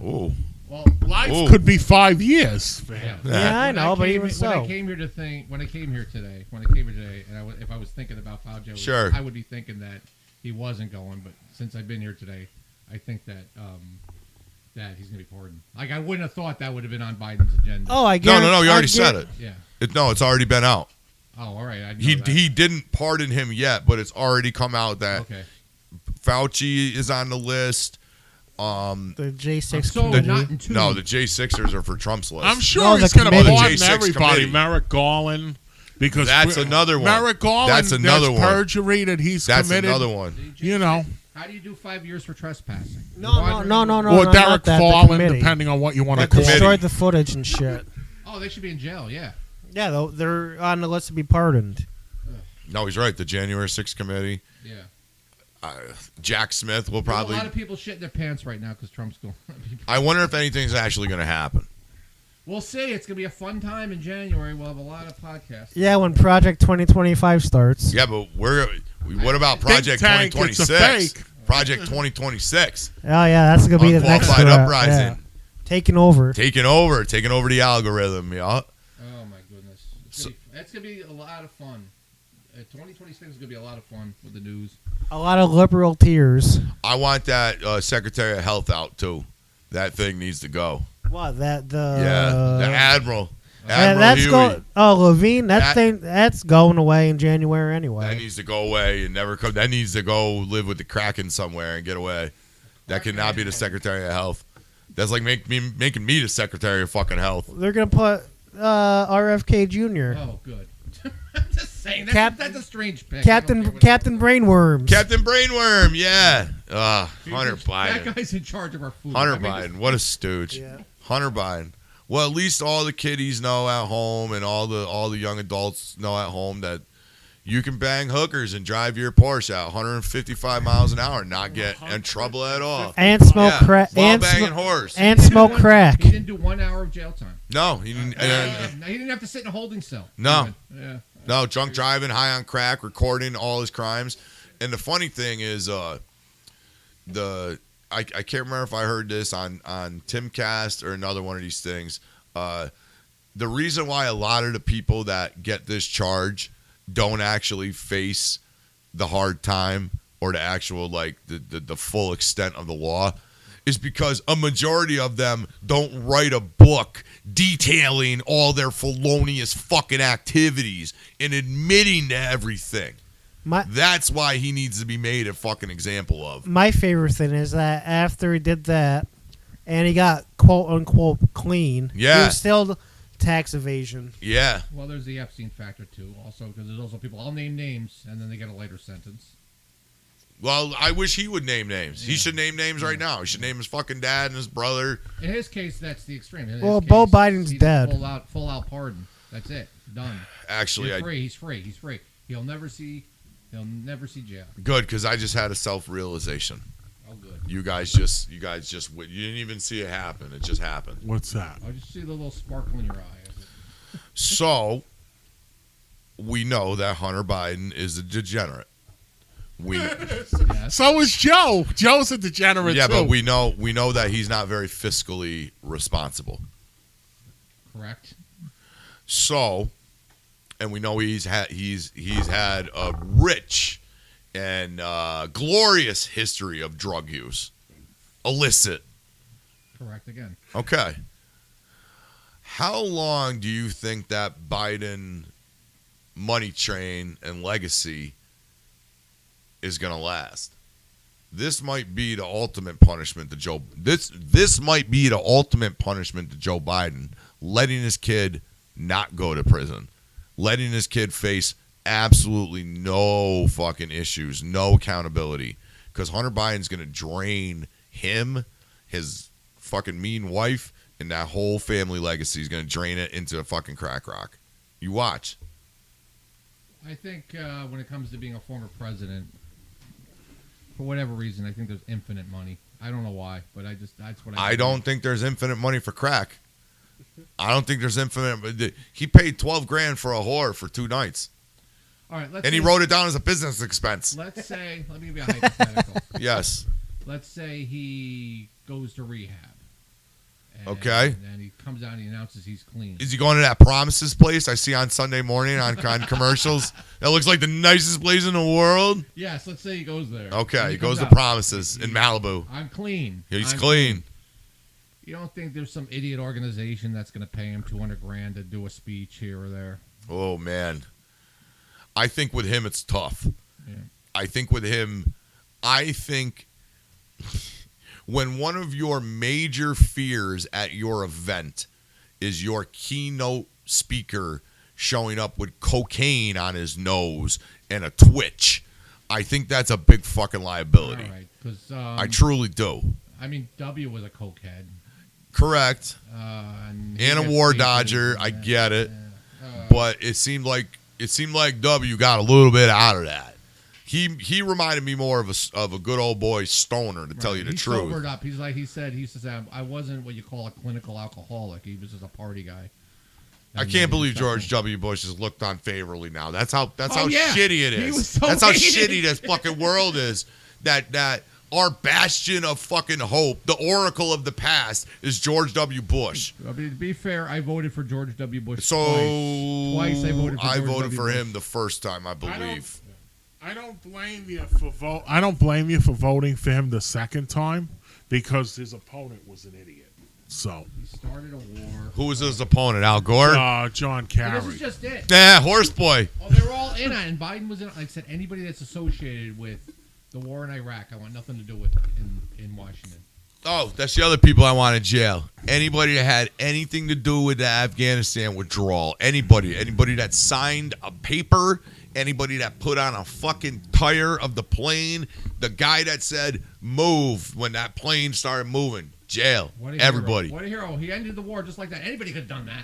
Ooh. Well, Life Ooh. could be 5 years for him. Yeah, I know, but even when so. I came here today, and if I was thinking about Fauci, Sure. I would be thinking that he wasn't going. But since I've been here today, I think that that he's going to be pardoned. Like I wouldn't have thought that would have been on Biden's agenda. Oh, I No, guarantee. no, no. You already said it. Yeah. No, it's already been out. Oh, all right. I know He that. he didn't pardon him yet, but it's already come out that Okay. Fauci is on the list. The J6 So committee. not in two. No, the J6ers are for Trump's list. I'm sure No, he's the going to committee. pardon The J6 everybody. committee. Merrick Garland. Because That's another one. Merrick Garland, That's another there's one. perjury that he's That's committed. another one. You know. How do you do 5 years for trespassing? No, Wandering- no. Or not Derek that, the Farland, committee. depending on what you want to That call it. destroyed the footage and shit. Oh, they should be in jail. Yeah. Yeah, they're on the list to be pardoned. No, he's right. The January 6th committee. Yeah. Jack Smith will There's a lot probably. of people shitting their pants right now because Trump's going. I wonder if anything's actually going to happen. We'll see. It's going to be a fun time in January. We'll have a lot of podcasts. Yeah, when Project 2025 starts. Yeah, but what about Project tank, it's a 2026? fake. Project 2026. Oh, yeah, that's going to be the next Unqualified threat. uprising. Yeah. Taking over. Taking over the algorithm, yeah. Oh my goodness. It's going to be a lot of fun. 2026 is going to be a lot of fun with the news. A lot of liberal tears. I want that Secretary of Health out too. That thing needs to go. What, the Admiral. Yeah, Admiral that's Huey. Levine. That- That's going away in January That anyway. needs to go away and never come. That needs to go live with the Kraken somewhere and get away. That cannot be the Secretary of Health. That's like making me the Secretary of fucking Health. They're gonna put RFK Jr. Oh, good. I'm just saying that's a strange pick. Captain Brainworms. Captain Brainworm, yeah. Hunter Biden. That guy's in charge of our food. Hunter Biden, what a stooge. Yeah. Hunter Biden. Well, at least all the kiddies know at home, and all the young adults know at home that you can bang hookers and drive your Porsche at 155 miles an hour and not get in trouble at all. And smoke crack. While banging horse. And smoke crack. He didn't do 1 hour of jail time. No, he didn't. He didn't have to sit in a holding cell. No. Yeah. No, drunk driving, high on crack, recording all his crimes. And the funny thing is, I can't remember if I heard this on Timcast or another one of these things. The reason why a lot of the people that get this charge don't actually face the hard time or the actual, like, the full extent of the law is because a majority of them don't write a book detailing all their felonious fucking activities and admitting to everything. That's why he needs to be made a fucking example of. My favorite thing is that after he did that and he got quote unquote clean, he was still tax evasion. Yeah. Well, there's the Epstein factor too, also, because there's also people. I'll name names, and then they get a lighter sentence. Well, I wish he would name names. Yeah. He should name names right now. He should name his fucking dad and his brother. In his case, that's the extreme. Well, Beau Biden's dead. Full out pardon. That's it. Done. Actually, He's free. He'll never see jail. Good, because I just had a self-realization. Oh, good. You guys just you didn't even see it happen. It just happened. What's that? I just see the little sparkle in your eye. So, we know that Hunter Biden is a degenerate. So is Joe. Joe's a degenerate yeah, too. but we know that he's not very fiscally responsible. Correct. So, and we know he's had a rich and glorious history of drug use, illicit. Correct again. Okay. How long do you think that Biden money train and legacy is going to last? This might be the ultimate punishment to Joe. This might be the ultimate punishment to Joe Biden, letting his kid not go to prison, letting his kid face absolutely no fucking issues, no accountability, because Hunter Biden's going to drain him, his fucking mean wife, and that whole family legacy is going to drain it into a fucking crack rock. You watch. I think when it comes to being a former president, for whatever reason, I think there's infinite money. I don't know why, but that's what I don't think there's infinite money for crack. I don't think there's infinite. He paid $12,000 for a whore for 2 nights. All right, and he wrote it down as a business expense. Let me give you a hypothetical. Yes. Let's say he goes to rehab. Okay. And he comes out and he announces he's clean. Is he going to that Promises place I see on Sunday morning on commercials? That looks like the nicest place in the world. Yes, let's say he goes there. Okay, he goes to Promises in Malibu. I'm clean. He's clean. You don't think there's some idiot organization that's going to pay him $200,000 to do a speech here or there? Oh, man. I think with him it's tough. Yeah. I think when one of your major fears at your event is your keynote speaker showing up with cocaine on his nose and a twitch, I think that's a big fucking liability. All right, 'cause, I truly do. I mean, W was a cokehead. Correct. And a war dodger. I get it. But it seemed like W got a little bit out of that. He reminded me more of a good old boy stoner, to tell you the truth. He sobered up. He used to say, I wasn't what you call a clinical alcoholic. He was just a party guy. I can't believe George W. Bush is looked on favorably now. That's how yeah. shitty it is. He was so That's how hated. shitty this fucking world is. That our bastion of fucking hope, the oracle of the past, is George W. Bush. I mean, to be fair, I voted for George W. Bush twice. I voted for I George voted W. for Bush. him the first time, I believe. I don't blame you for voting for him the second time, because his opponent was an idiot. So he started a war. Who was his opponent? Al Gore? John Kerry. This is just it. Nah, horse boy. Oh, they were all in on it, and Biden was in. Like I said, anybody that's associated with the war in Iraq, I want nothing to do with in Washington. Oh, that's the other people I want in jail. Anybody that had anything to do with the Afghanistan withdrawal. Anybody that signed a paper. Anybody that put on a fucking tire of the plane. The guy that said move when that plane started moving. Jail. Everybody. What a hero. He ended the war just like that. Anybody could have done that.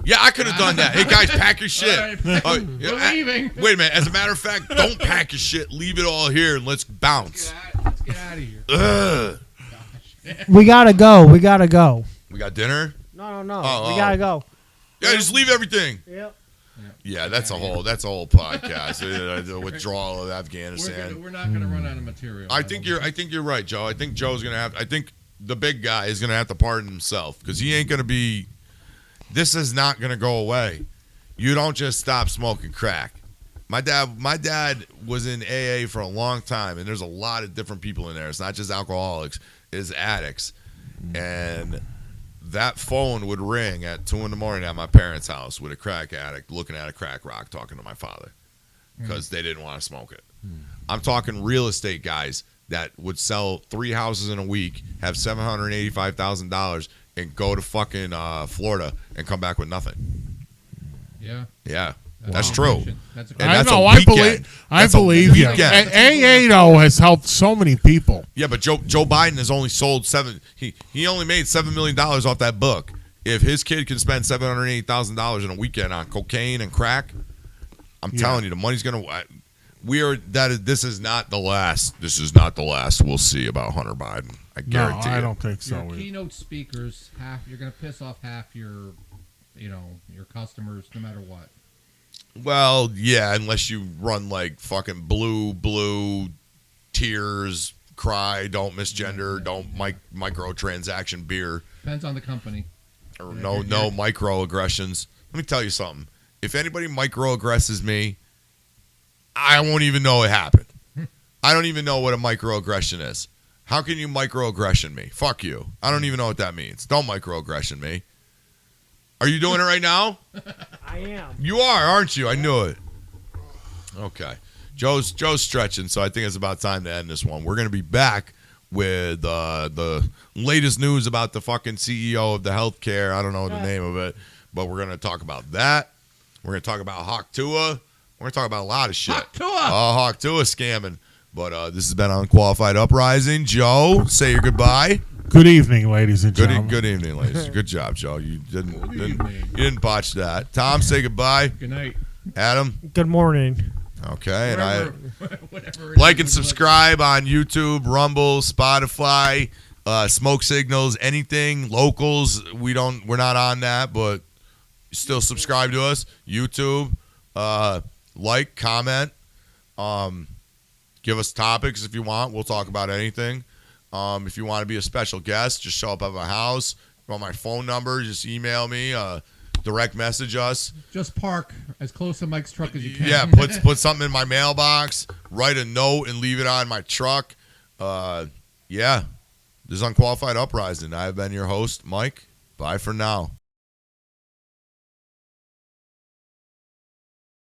Yeah, I could have done that. Hey, guys, pack your shit. Right. We're leaving. Wait a minute. As a matter of fact, don't pack your shit. Leave it all here and let's bounce. Let's get out of here. Ugh. We gotta go. We gotta go. We got dinner? No. Oh, we gotta go. Yeah, just leave everything. Yep. Yeah, that's a whole podcast. The withdrawal of Afghanistan. We're not gonna run out of material. I think you're right, Joe. I think Joe's gonna have. I think the big guy is gonna have to pardon himself because he ain't gonna be. This is not gonna go away. You don't just stop smoking crack. My dad was in AA for a long time, and there's a lot of different people in there. It's not just alcoholics, it's addicts. And that phone would ring at 2 a.m. at my parents' house with a crack addict looking at a crack rock talking to my father because they didn't want to smoke it. I'm talking real estate guys that would sell 3 houses in a week, have $785,000, and go to fucking Florida and come back with nothing. Yeah. That's true. That's a I that's know. a I weekend. believe you. weekend. And AA though has helped so many people. Yeah, but Joe Biden has only sold he only made $7 million off that book. If his kid can spend $780,000 in a weekend on cocaine and crack, I'm telling you, the money's gonna. This is not the last. This is not the last we'll see about Hunter Biden. I guarantee. No, I don't think so. Your keynote speakers, you're gonna piss off half your customers, no matter what. Well, yeah, unless you run like fucking blue, tears, cry, don't misgender, don't microtransaction beer. Depends on the company. Or no microaggressions. Let me tell you something. If anybody microaggresses me, I won't even know it happened. I don't even know what a microaggression is. How can you microaggression me? Fuck you. I don't even know what that means. Don't microaggression me. Are you doing it right now? I am. You are, aren't you? I knew it. Okay. Joe's stretching, so I think it's about time to end this one. We're going to be back with the latest news about the fucking CEO of the healthcare. I don't know the name of it, but we're going to talk about that. We're going to talk about Hawk Tua. We're going to talk about a lot of shit. Hawk Tua scamming. But this has been Unqualified Uprising. Joe, say your goodbye. Good evening, ladies and gentlemen. Good evening, ladies. Good job, Joe. You didn't botch that. Tom, say goodbye. Good night. Adam. Good morning. Okay, and Whatever like and subscribe on YouTube, Rumble, Spotify, Smoke Signals, anything locals. We're not on that, but still subscribe to us. YouTube, like, comment, give us topics if you want. We'll talk about anything. If you want to be a special guest, just show up at my house. If you want my phone number, just email me, direct message us. Just park as close to Mike's truck as you can. Yeah, put something in my mailbox, write a note, and leave it on my truck. Yeah, this is Unqualified Uprising. I've been your host, Mike. Bye for now.